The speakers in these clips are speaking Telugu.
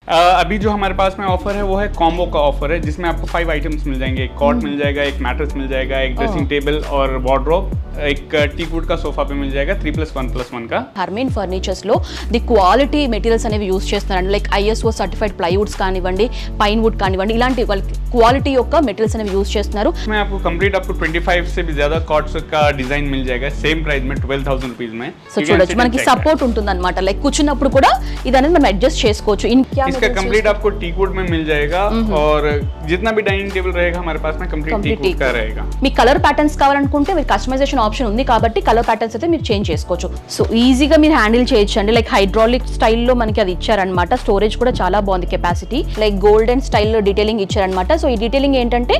अभी जो हमारे पास में ऑफर है वो है कॉम्बो का ऑफर है, जिसमें आपको 5 आइटम्स मिल जाएंगे। एक कॉट मिल जाएगा, एक मैट्रेस मिल जाएगा, एक ड्रेसिंग टेबल और वार्डरोब, एक टीकवुड का सोफा पे मिल जाएगा 3+1+1 का। హర్మీన్ ఫర్నిచర్స్ లో ది క్వాలిటీ మెటీరియల్స్ అనేవి యూస్ చేస్తున్నారండి. లైక్ ISO సర్టిఫైడ్ ప్లైవుడ్స్ కానివ్వండి, పైన్ వుడ్ కానివ్వండి, ఇలాంటి క్వాలిటీ యొక్క మెటీరియల్స్ అనేవి యూస్ చేస్తున్నారు. इसमें आपको कंप्लीट आपको 25 से भी ज्यादा कॉट्स का डिजाइन मिल जाएगा सेम प्राइस में 12,000 रुपीज में। సో చూడొచ్చు మనకి సపోర్ట్ ఉంటుందన్నమాట. లైక్ కూర్చున్నప్పుడు కూడా ఇది అనేది మనం అడ్జస్ట్ చేసుకోవచ్చు. इसका कंप्लीट आपको टीकवुड में मिल जाएगा और जितना भी डाइनिंग टेबल रहेगा हमारे पास में कंप्लीट टीकवुड का रहेगा। మీ కలర్ ప్యాటర్న్స్ కావాలనుకుంటే మీరు కస్టమైజేషన్ ఆప్షన్ ఉంది కాబట్టి కలర్ ప్యాటర్న్స్ అయితే మీరు చేంజ్ చేసుకోవచ్చు. సో ఈజీగా మీరు హ్యాండిల్ చేయొచ్చు అండి. లైక్ హైడ్రాలిక్ స్టైల్లో మనకి అది ఇచ్చారనమాట. స్టోరేజ్ కూడా చాలా బాగుంది కెపాసిటీ. లైక్ గోల్డెన్ స్టైల్లో డీటెయిలింగ్ ఇచ్చారనమాట. సో ఈ డీటెయిలింగ్ ఏంటంటే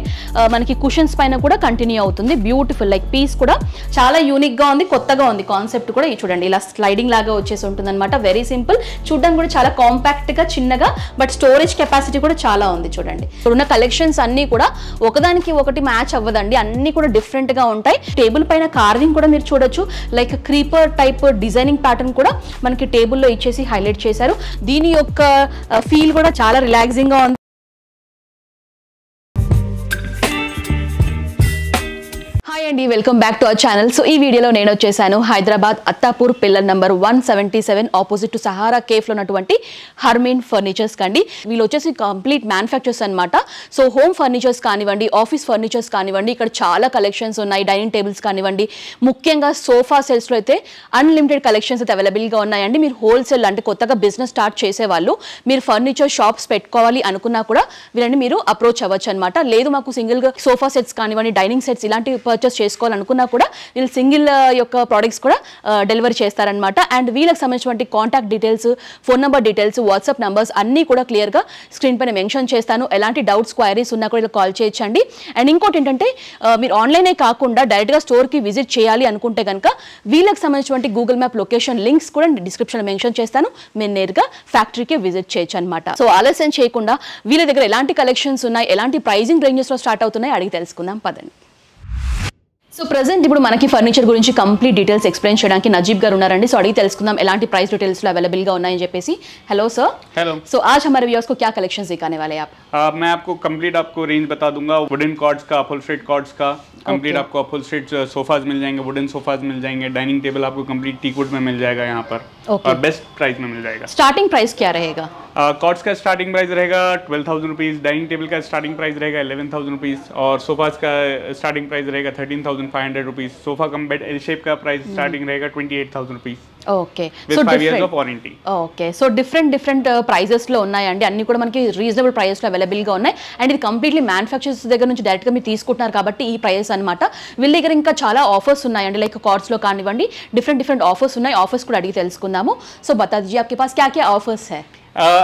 మనకి కుషన్స్ పైన కూడా కంటిన్యూ అవుతుంది. బ్యూటిఫుల్ లైక్ పీస్ కూడా చాలా యూనిక్ గా ఉంది, కొత్తగా ఉంది. కాన్సెప్ట్ కూడా చూడండి ఇలా స్లైడింగ్ లాగా వచ్చేసి ఉంటుంది అనమాట. వెరీ సింపుల్, చూడడానికి కూడా చాలా కాంపాక్ట్ గా చిన్నగా, బట్ స్టోరేజ్ కెపాసిటీ కూడా చాలా ఉంది. చూడండి ఇప్పుడున్న కలెక్షన్స్ అన్ని కూడా ఒకదానికి ఒకటి మ్యాచ్ అవ్వదండి, అన్ని కూడా డిఫరెంట్ గా ఉంటాయి. టేబుల్ పైన కార్వింగ్ కూడా మీరు చూడొచ్చు. Like creeper type designing pattern కూడా మనకి టేబుల్లో ఇచ్చేసి హైలైట్ చేశారు. దీని యొక్క ఫీల్ కూడా చాలా రిలాక్సింగ్ గా ఉంది. హాయ్ అండి, welcome back to our channel. So ఈ వీడియోలో నేను వచ్చేసాను Hyderabad Attapur pillar number 177 opposite to Sahara కేఫ్లో ఉన్నటువంటి హర్మీన్ ఫర్నిచర్స్ కండి. వీళ్ళు వచ్చేసి కంప్లీట్ మ్యానుఫ్యాక్చర్స్ అనమాట. సో హోమ్ ఫర్నిచర్స్ కానివ్వండి, ఆఫీస్ ఫర్నిచర్స్ కానివ్వండి, ఇక్కడ చాలా కలెక్షన్స్ ఉన్నాయి. డైనింగ్ టేబుల్స్ కానివ్వండి, ముఖ్యంగా సోఫా సెట్స్లో అయితే అన్లిమిటెడ్ కలెక్షన్స్ అయితే అవైలబుల్గా ఉన్నాయండి. మీరు హోల్సేల్ అంటే కొత్తగా బిజినెస్ స్టార్ట్ చేసేవాళ్ళు, మీరు ఫర్నిచర్ షాప్స్ పెట్టుకోవాలి అనుకున్నా కూడా వీళ్ళని మీరు అప్రోచ్ అవ్వచ్చు అనమాట. లేదు మాకు సింగిల్గా సోఫా సెట్స్ కానివ్వండి, డైనింగ్ సెట్స్ ఇలాంటి పర్చేస్ చేసుకోవాలనుకున్నా కూడా వీళ్ళు సింగిల్ యొక్క ప్రోడక్ట్స్ కూడా డెలివరీ చేస్తారనమాట. అండ్ వీళ్ళకి సంబంధించిన contact details, phone number details, WhatsApp numbers అన్నీ కూడా క్లియర్గా స్క్రీన్ పైన మెన్షన్ చేస్తాను. ఎలాంటి డౌట్స్, క్వైరీస్ ఉన్నా కూడా కాల్ చేయొచ్చండి. అండ్ ఇంకోటి ఏంటంటే మీరు ఆన్లైనే కాకుండా డైరెక్ట్గా స్టోర్కి విజిట్ చేయాలి అనుకుంటే కనుక వీళ్ళకి సంబంధించిన గూగుల్ మ్యాప్ లొకేషన్ లింక్స్ కూడా డిస్క్రిప్షన్లో మెన్షన్ చేస్తాను. మీరు నేరుగా ఫ్యాక్టరీకి విజిట్ చేయొచ్చు అనమాట. సో ఆలస్యం చేయకుండా వీళ్ళ దగ్గర ఎలాంటి కలెక్షన్స్ ఉన్నాయి, ఎలాంటి ప్రైజింగ్ రేంజెస్లో స్టార్ట్ అవుతున్నాయి అడిగి తెలుసుకుందాం పదండి. సో ప్రజెంట్ ఇప్పుడు మనకి ఫర్నిచర్ గురించి కంప్లీట్ డీటెయిల్స్ ఎక్స్ప్లెయిన్ చేయడానికి నజీబ్ గారు ఉన్నారండి. సో అడిగి తెలుసుకుందాం ఎలాంటి ప్రైస్ డీటెయిల్స్లో అవైలబుల్గా ఉన్నాయని చెప్పేసి. Hello sir. हेलो। सो आज हमारे व्यूअर्स को क्या कलेक्शंस दिखाने वाले हैं आप? मैं आपको कंप्लीट आपको रेंज बता दूंगा। वुडन कॉर्ड्स का, अपहोल्स्ट्रेड कॉर्ड्स का कंप्लीट आपको अपहोल्स्ट्रेड सोफाज मिल जाएंगे, वुडन सोफाज मिल जाएंगे, डाइनिंग टेबल आपको कंप्लीट टीकवुड में मिल जाएगा यहाँ पर और बेस्ट प्राइस में मिल जाएगा। स्टार्टिंग प्राइस क्या रहेगा? कॉर्ड्स का स्टार्टिंग प्राइस रहेगा 12,000 रुपीज़, डाइनिंग टेबल का स्टार्टिंग प्राइस रहेगा 11,000 रुपीज़ और सोफाज का स्टार्टिंग प्राइस रहेगा 13,500 rupees. Sofa cum bed L shape का प्राइस स्टार्टिंग रहेगा 28,000 rupees. Okay, so 5 years of warranty. Okay, so different ప్రైజెస్లో ఉన్నాయండి. అన్ని కూడా మనకి రీజనబుల్ ప్రైస్లో అవైలబుల్గా ఉన్నాయి. అండ్ ఇది కంప్లీట్లీ మ్యానుఫ్యాక్చర్స్ దగ్గర నుంచి డైరెక్ట్గా మీరు తీసుకుంటున్నారు కాబట్టి ఈ ప్రైస్ అనమాట. వీళ్ళ దగ్గర ఇంకా చాలా ఆఫర్స్ ఉన్నాయండి. లైక్ కార్డ్స్లో కానివ్వండి, డిఫరెంట్ ఆఫర్స్ ఉన్నాయి. ఆఫర్స్ కూడా అడిగి తెలుసుకుందాము. సో బతా दीजिए आपके पास क्या क्या ऑफर्स है?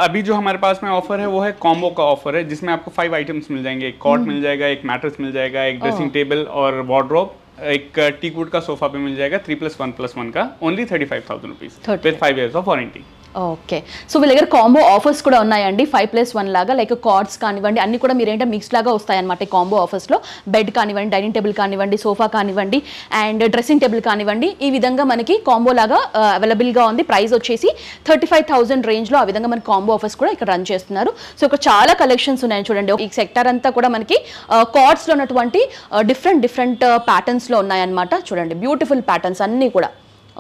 अभी जो हमारे पास में ऑफर है वो है कॉम्बो का ऑफर है, जिसमें आपको 5 आइटम्स मिल जाएंगे। एक कॉट मिल जाएगा, एक मैट्रेस मिल जाएगा, एक ड्रेसिंग टेबल और वार्डरोब, एक टीकवुड का सोफा पे मिल जाएगा 3+1+1 का, only 35,000 rupees with 5 years of warranty. Okay, so వీళ్ళ దగ్గర కాంబో ఆఫర్స్ కూడా ఉన్నాయండి. 5+1 లాగా లైక్ కార్డ్స్ కానివ్వండి అన్ని కూడా మీరు ఏంటంటే మిక్స్ లాగా వస్తాయన్నమాట. ఈ కాంబో ఆఫర్స్లో బెడ్ కానివ్వండి, డైనింగ్ టేబుల్ కానివ్వండి, సోఫా కానివ్వండి అండ్ డ్రెస్సింగ్ టేబుల్ కానివ్వండి, ఈ విధంగా మనకి కాంబో లాగా అవైలబుల్గా ఉంది. ప్రైస్ వచ్చేసి 35,000 రేంజ్లో ఆ విధంగా మనకి కాంబో ఆఫర్స్ కూడా ఇక్కడ రన్ చేస్తున్నారు. సో ఇక్కడ చాలా కలెక్షన్స్ ఉన్నాయి చూడండి. ఈ సెక్టర్ అంతా కూడా మనకి కార్డ్స్లో ఉన్నటువంటి డిఫరెంట్ ప్యాటర్న్స్లో ఉన్నాయన్నమాట. చూడండి బ్యూటిఫుల్ ప్యాటర్న్స్ అన్నీ కూడా.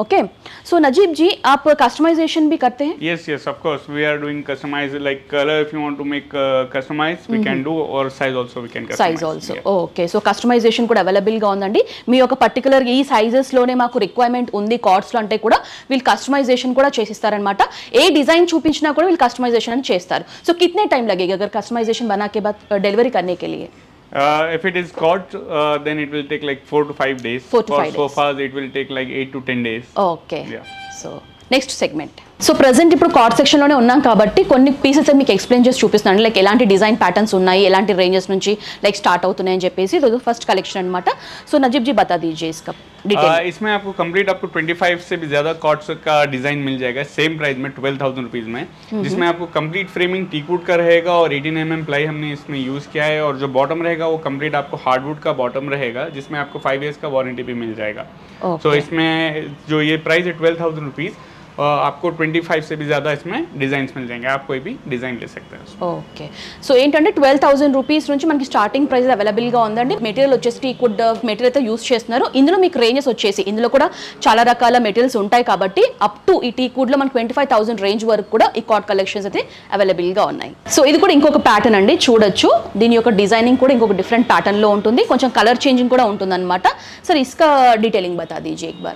ओके, सो नजीब जी आप कस्टमाइजेशन भी करते हैं? Yes, of course we are doing customize, like color if you want to make customize we can do, or size also we can customize. Size also, okay, so customization కూడా అవైలబుల్ గా ఉందండి. మీ యొక్క పర్టికులర్ ఈ సైజెస్ లోనే మాకు రిక్వైర్మెంట్ ఉంది కార్డ్స్ లో అంటే కూడా వీళ్ళు కస్టమైజేషన్ కూడా చేసిస్తారనమాట. ఏ డిజైన్ చూపించినా కూడా వీళ్ళు కస్టమైజేషన్ అని చేస్తారు. సో कितने टाइम लगेगा अगर कस्टमाइजेशन बना के बाद डिलीवरी करने के लिए? If it is cord, then it will take like 4 to 5 days. 4 to 5 days. For sofas, it will take like 8 to 10 days. Okay. Yeah. So next segment. So present ఇప్పుడు కార్డ్ సెక్షన్లోనే ఉన్నాం కాబట్టి కొన్ని పీసెస్ మీకు ఎక్స్ప్లెయిన్ చేసి చూపిస్తున్నాను. లైక్ ఎలాంటి డిజైన్ ప్యాటర్న్స్ ఉన్నాయి, ఎలాంటి రేంజెస్ నుంచి లైక్ స్టార్ట్ అవుతున్నాయి అని చెప్పేసి. ఫస్ట్ కలెక్షన్ అనమాట. సో నజీబ్ जी बता दीजिए इसका डिटेल। इसमें आपको कंप्लीट आपको 25 से भी ज्यादा कॉर्ड्स का डिजाइन मिल जाएगा सेम प्राइस में 12,000 रुपीज में, जिसमें आपको कंप्लीट फ्रेमिंग टीकवुड का रहेगा और 18 mm प्लाई हमने इसमें यूज किया है और जो बॉटम रहेगा वो कंप्लीट आपको हार्डवुड का बॉटम रहेगा, जिसमें आपको 5 years का वारंटी भी मिल जाएगा। सो इसमें जो ये प्राइस है 12,000 रुपीज आपको 25 से भी ज़्यादा इसमें डिज़ाइंस मिल जाएंगे, आप कोई भी डिज़ाइन ले सकते हैं। ఓకే, సో ఏంటంటే 12,000 రూపీస్ నుంచి మనకి స్టార్టింగ్ ప్రైస్ అవైలబుల్గా ఉందండి. మెటీరియల్ వచ్చేసి టీక్వుడ్ మెటీరియల్ అయితే యూస్ చేస్తున్నారు. ఇందులో మీకు రేంజెస్ వచ్చేసి ఇందులో కూడా చాలా రకాల మెటీరియల్స్ ఉంటాయి కాబట్టి అప్ టు ఈ టీక్వుడ్లో మనకి 25,000 రేంజ్ వరకు కూడా ఈ కాట్ కలెక్షన్స్ అయితే అవైలబుల్గా ఉన్నాయి. సో ఇది కూడా ఇంకొక ప్యాటర్న్ అండి, చూడొచ్చు. దీని యొక్క డిజైనింగ్ కూడా ఇంకొక డిఫరెంట్ ప్యాటర్న్లో ఉంటుంది, కొంచెం కలర్ చేంజింగ్ కూడా ఉంటుంది అనమాట. सर इसका डिटेलिंग बता दीजिए एक बार।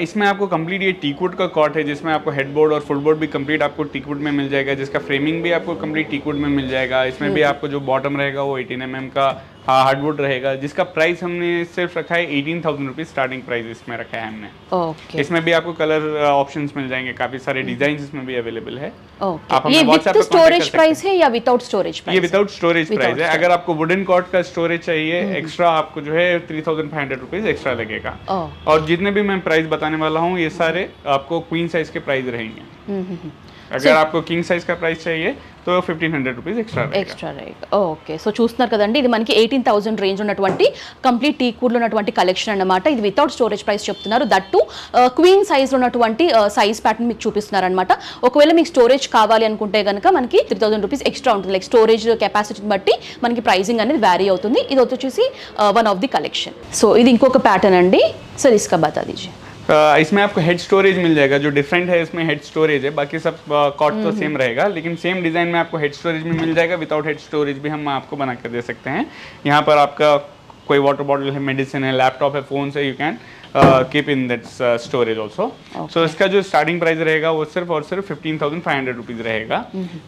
इसमें आपको कंप्लीट ये टीकवुड का कॉट है, जिसमें आपको हेडबोर्ड और फुटबोर्ड भी कंप्लीट आपको टीकवुड में मिल जाएगा, जिसका फ्रेमिंग भी आपको कंप्लीट टीकवुड में मिल जाएगा। इसमें भी आपको जो बॉटम रहेगा वो 18 mm का हार्डवुड रहेगा, जिसका प्राइस हमने सिर्फ रखा है 18,000 रुपीज स्टार्टिंग प्राइस इसमें रखा है हमने। ओके, इसमें भी आपको कलर ऑप्शंस मिल जाएंगे, काफी सारे डिजाइन इसमें भी अवेलेबल है। ओके, ये विद स्टोरेज प्राइस है या विदाउट स्टोरेज प्राइस? ये विदाउट स्टोरेज प्राइस है। अगर आपको वुडन कॉट का स्टोरेज चाहिए एक्स्ट्रा, आपको जो है 3,500 रुपीज एक्स्ट्रा लगेगा। और जितने भी मैं प्राइस बताने वाला हूँ ये सारे आपको क्वीन साइज के प्राइस रहेंगे। अगर आपको किंग साइज का प्राइस चाहिए तो 1,500 रुपीज एक्स्ट्रा रहेगा। ఓకే, సో చూస్తున్నారు కదండి, ఇది మనకి 18,000 రేంజ్ ఉన్నటువంటి కంప్లీట్ టీక్వుడ్లో ఉన్నటువంటి కలెక్షన్ అన్నమాట. ఇది వితౌట్ స్టోరేజ్ ప్రైస్ చెప్తున్నారు, దట్టు క్వీన్ సైజ్లో ఉన్నటువంటి సైజ్ ప్యాటర్న్ మీకు చూపిస్తున్నారు అనమాట. ఒకవేళ మీకు స్టోరేజ్ కావాలి అనుకుంటే కనుక మనకి 3,000 రూపీస్ ఎక్స్ట్రా ఉంటుంది. లైక్ స్టోరేజ్ కెపాసిటీని బట్టి మనకి ప్రైసింగ్ అనేది వ్యారీ అవుతుంది. ఇది వచ్చేసి one of the collection. So ఇది ఇంకొక ప్యాటర్న్ అండి. సార్ ఇస్కా బతా దీజిए। इसमें आपको हेड स्टोरेज मिल जाएगा, जो डिफरेंट है इसमें हेड स्टोरेज है, बाकी सब कॉट तो सेम रहेगा, लेकिन सेम डिज़ाइन में आपको हेड स्टोरेज भी मिल जाएगा। विदाउट हेड स्टोरेज भी हम आपको बना कर दे सकते हैं। यहाँ पर आपका कोई वाटर बॉटल है, मेडिसिन है, लैपटॉप है, फ़ोन है, you can keep in that storage also. So इसका जो स्टार्टिंग प्राइस रहेगा वो सिर्फ और सिर्फ 15,500 रुपीज़ रहेगा।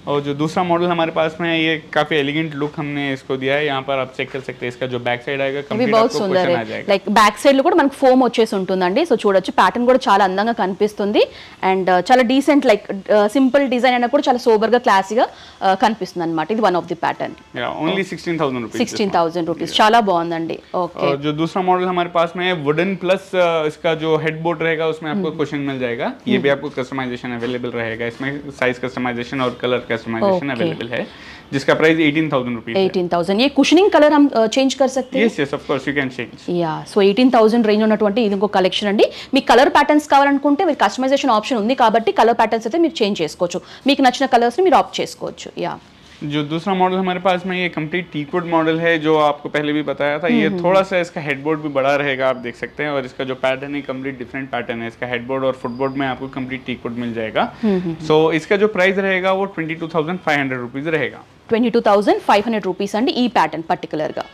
और जो दूसरा मॉडल हमारे पास में है, ये काफ़ी एलिगेंट लुक हमने इसको दिया है। यहाँ पर आप चेक कर सकते हैं, इसका जो बैक साइड आएगा कंप्लीट आपको कुशन आ जाएगा। లైక్ బ్యాక్ సైడ్ లో కూడా మనకి ఫోమ్ వచ్చేసి ఉంటుందండి. సో చూడొచ్చు, ప్యాటర్న్ కూడా చాలా అందంగా కనిపిస్తుంది అండ్ చాలా డీసెంట్, లైక్ సింపుల్ డిజైన్ అయినా కూడా చాలా సోబర్ గా క్లాసీగా కనిపిస్తుంది అనమాట. ఇది one of the pattern. Only 16,000 rupees 16,000 rupees, చాలా బాగుందండి। ఓకే, जो दूसरा मॉडल हमारे पास में है वुडन प्लस इसका जो हेडबोर्ड रहेगा उसमें आपको कुशन मिल जाएगा। ये भी आपको कस्टमाइजेशन अवेलेबल रहेगा, इसमें साइज कस्टमाइजेशन और कलर कस्टमाइजेशन अवेलेबल है, जिसका प्राइस 18,000 रुपीज़। 18,000। ये कुशनिंग कलर हम చేంజ్ कर सकते हैं? yes of course you can change। Yeah, so 18,000 range ఉన్నటువంటి ఇది ఇంకో కలెక్షన్ అండి. మీకు కలర్ ప్యాటర్న్స్ కావాలనుకుంటే మీరు కస్టమైజేషన్ ఆప్షన్ ఉంది కాబట్టి కలర్ ప్యాటర్న్స్ అయితే మీరు చేంజ్ చేసుకోవచ్చు, మీకు నచ్చిన కలర్స్ ని మీరు ఆప్ట్ చేసుకోవచ్చు। యా, जो दूसरा मॉडल हमारे पास में ये कंप्लीट टीकवुड मॉडल है, जो आपको पहले भी बताया था। ये थोड़ा सा इसका हेडबोर्ड भी बड़ा रहेगा, आप देख सकते हैं, और इसका जो पैटर्न है कंप्लीट डिफरेंट पैटर्न है। इसका हेडबोर्ड और फुटबोर्ड में आपको कंप्लीट टीकवुड मिल जाएगा। सो इसका जो प्राइस रहेगा वो 22,500 रुपीज़ रहेगा। 22,500 రూపీస్ అండి ఈ ప్యాటర్న్ పర్టికులర్ గా।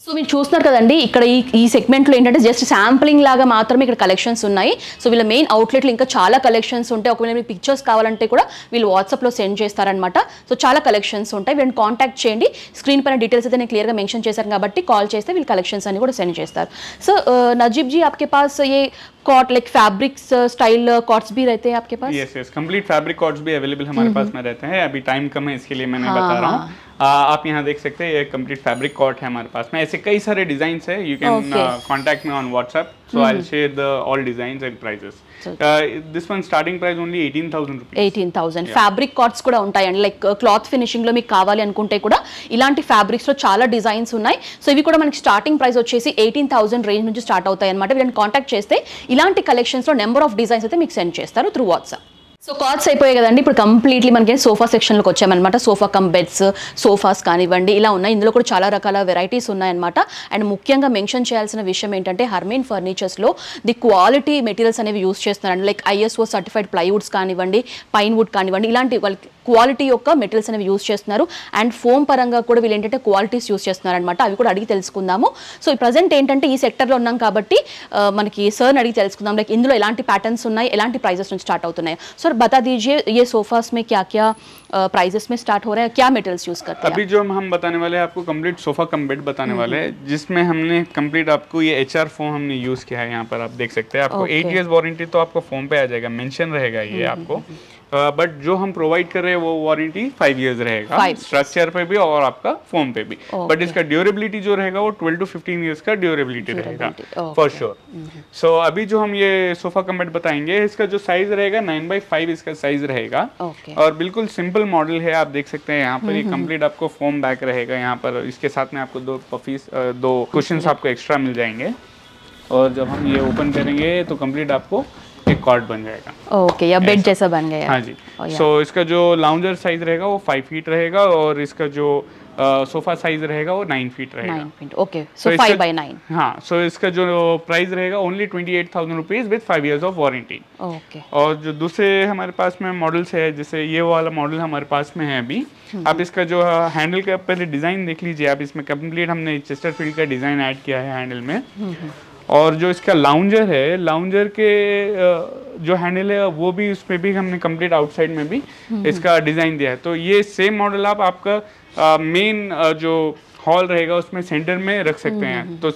సో మీరు చూస్తున్నారు కదండి, ఇక్కడ ఈ సెగ్మెంట్లో ఏంటంటే జస్ట్ శాంప్లింగ్ లాగా మాత్రమే ఇక్కడ కలెక్షన్స్ ఉన్నాయి. సో వీళ్ళ మెయిన్ అవుట్లెట్లో ఇంకా చాలా కలెక్షన్స్ ఉంటాయి. ఒకవేళ మీకు పిక్చర్స్ కావాలంటే కూడా వీళ్ళు వాట్సాప్లో సెండ్ చేస్తారనమాట. సో చాలా కలెక్షన్స్ ఉంటాయి, వీళ్ళని కాంటాక్ట్ చేయండి. స్క్రీన్ పైన డీటెయిల్స్ అయితే నేను క్లియర్గా మెన్షన్ చేశాను కాబట్టి కాల్ చేస్తే వీళ్ళు కలెక్షన్స్ అన్ని కూడా సెండ్ చేస్తారు। సో नजीब जी, आपके पास ये cot like fabrics style cots भी रहते हैं आपके पास? यस कंप्लीट फैब्रिक कॉट्स भी अवेलेबल हमारे पास में रहते हैं। अभी टाइम कम है इसके लिए मैंने बता रहा हूँ। आप यहाँ देख सकते हैं, ये कंप्लीट फैब्रिक कॉट है हमारे पास में। ऐसे कई सारे डिजाइन है, you can contact me on WhatsApp, so I will share the all designs and prices. This one starting price only 18,000 rupees. 18,000 fabric cards కూడా ఉంటాయండి, లైక్ క్లాత్ ఫినిషింగ్ లో మీకు కావాలి అనుకుంటే కూడా ఇలాంటి ఫ్యాబ్రిక్స్ లో చాలా డిజైన్స్ ఉన్నాయి. సో ఇవి కూడా మనకి స్టార్టింగ్ ప్రైస్ వచ్చేసి 18,000 రేంజ్ నుంచి స్టార్ట్ అవుతాయి అనమాట. వీళ్ళని కాంటాక్ట్ చేస్తే ఇలాంటి కలెక్షన్స్ లో నెంబర్ ఆఫ్ డిజైన్స్ అయితే మీకు సెండ్ చేస్తారు త్రూ వాట్సాప్। సో కార్డ్స్ అయిపోయాయి కదండి, ఇప్పుడు కంప్లీట్లీ మనకి సోఫా సెక్షన్లోకి వచ్చామన్నమాట. సోఫా కమ్ బెడ్స్, సోఫాస్ కానివ్వండి ఇలా ఉన్నాయి. ఇందులో కూడా చాలా రకాల వెరైటీస్ ఉన్నాయన్నమాట. అండ్ ముఖ్యంగా మెన్షన్ చేయాల్సిన విషయం ఏంటంటే హర్మీన్ ఫర్నిచర్స్లో ది క్వాలిటీ మెటీరియల్స్ అనేవి యూస్ చేస్తున్నారండి. లైక్ ISO సర్టిఫైడ్ ప్లైవుడ్స్ కానివ్వండి, పైన్ వుడ్ కానివ్వండి, ఇలాంటి వాళ్ళకి క్వాలిటీ యొక్క మెటీరియల్స్ అనేవి యూస్ చేస్తున్నారు. అండ్ ఫోమ్ పరంగా కూడా వీళ్ళు ఏంటంటే క్వాలిటీస్ యూస్ చేస్తున్నారనమాట. అవి కూడా అడిగి తెలుసుకుందాము. సో ప్రజెంట్ ఏంటంటే ఈ సెక్టర్లో ఉన్నాం కాబట్టి మనకి సార్ని అడిగి తెలుసుకుందాం, లైక్ ఇందులో ఎలాంటి ప్యాటర్న్స్ ఉన్నాయి, ఎలాంటి ప్రైజెస్ నుంచి స్టార్ట్ అవుతున్నాయి। सर बता दीजिए, ये सोफास में क्या क्या प्राइजेस में स्टार्ट हो रहा है, क्या मटेरियल्स यूज करते हैं? अभी जो हम बताने वाले हैं आपको कंप्लीट सोफा कम बेड बताने वाले हैं, जिसमें हमने कंप्लीट आपको ये HR फोम हमने यूज किया है। यहाँ पर आप देख सकते हैं, आपको 8 years वारंटी तो आपको फोम पे आ जाएगा, मेंशन रहेगा ये आपको। बट जो हम प्रोवाइड कर रहे हैं वो वारंटी 5 years रहेगा, स्ट्रक्चर पे भी और आपका फोम पे भी। बट इसका ड्यूरेबिलिटी जो रहेगा वो 12 to 15 years का ड्यूरेबिलिटी रहेगा फॉर श्योर। सो अभी जो हम ये सोफा कम बेड बताएंगे, इसका जो साइज रहेगा 9x5 इसका साइज रहेगा। और बिल्कुल सिंपल मॉडल है, आप देख सकते हैं यहाँ पर ये कंप्लीट आपको फोम बैक रहेगा। यहाँ पर इसके साथ में आपको 2 पफीस 2 कुशन्स आपको एक्स्ट्रा मिल जाएंगे। और जब हम ये ओपन करेंगे तो कंप्लीट आपको एक एक कॉट बन जाएगा। ओके, या बेड जैसा बन गया। हाँ जी। सो इसका जो लाउंजर साइज रहेगा वो 5 फीट रहेगा और इसका जो सोफा साइज रहेगा वो 9 फीट रहेगा। 9 फीट, ओके, सो 5 by 9। हाँ, सो इसका जो प्राइस रहेगा only 28,000 rupees with 5 years of warranty. Okay. और जो दूसरे हमारे पास में मॉडल्स है, जैसे ये वाला मॉडल हमारे पास में है अभी, आप इसका जो हैंडल का पहले डिजाइन देख लीजिए आप। इसमें कंप्लीट हमने चेस्टरफील्ड का डिजाइन ऐड किया है हैंडल में। और जो इसका लाउंजर है, लाउंजर के जो हैंडल है वो भी, उसमें भी हमने कंप्लीट आउटसाइड में भी इसका डिजाइन दिया है। तो ये सेम मॉडल आप आपका मेन जो हॉल रहेगा उसमें सेंटर में रख सकते हैं। तो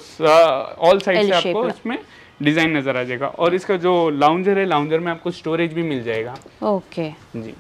ऑल साइड से आपको उसमें डिजाइन नजर आ जाएगा। और इसका जो लाउंजर है, लाउंजर में आपको स्टोरेज भी मिल जाएगा। ఓకే, जी।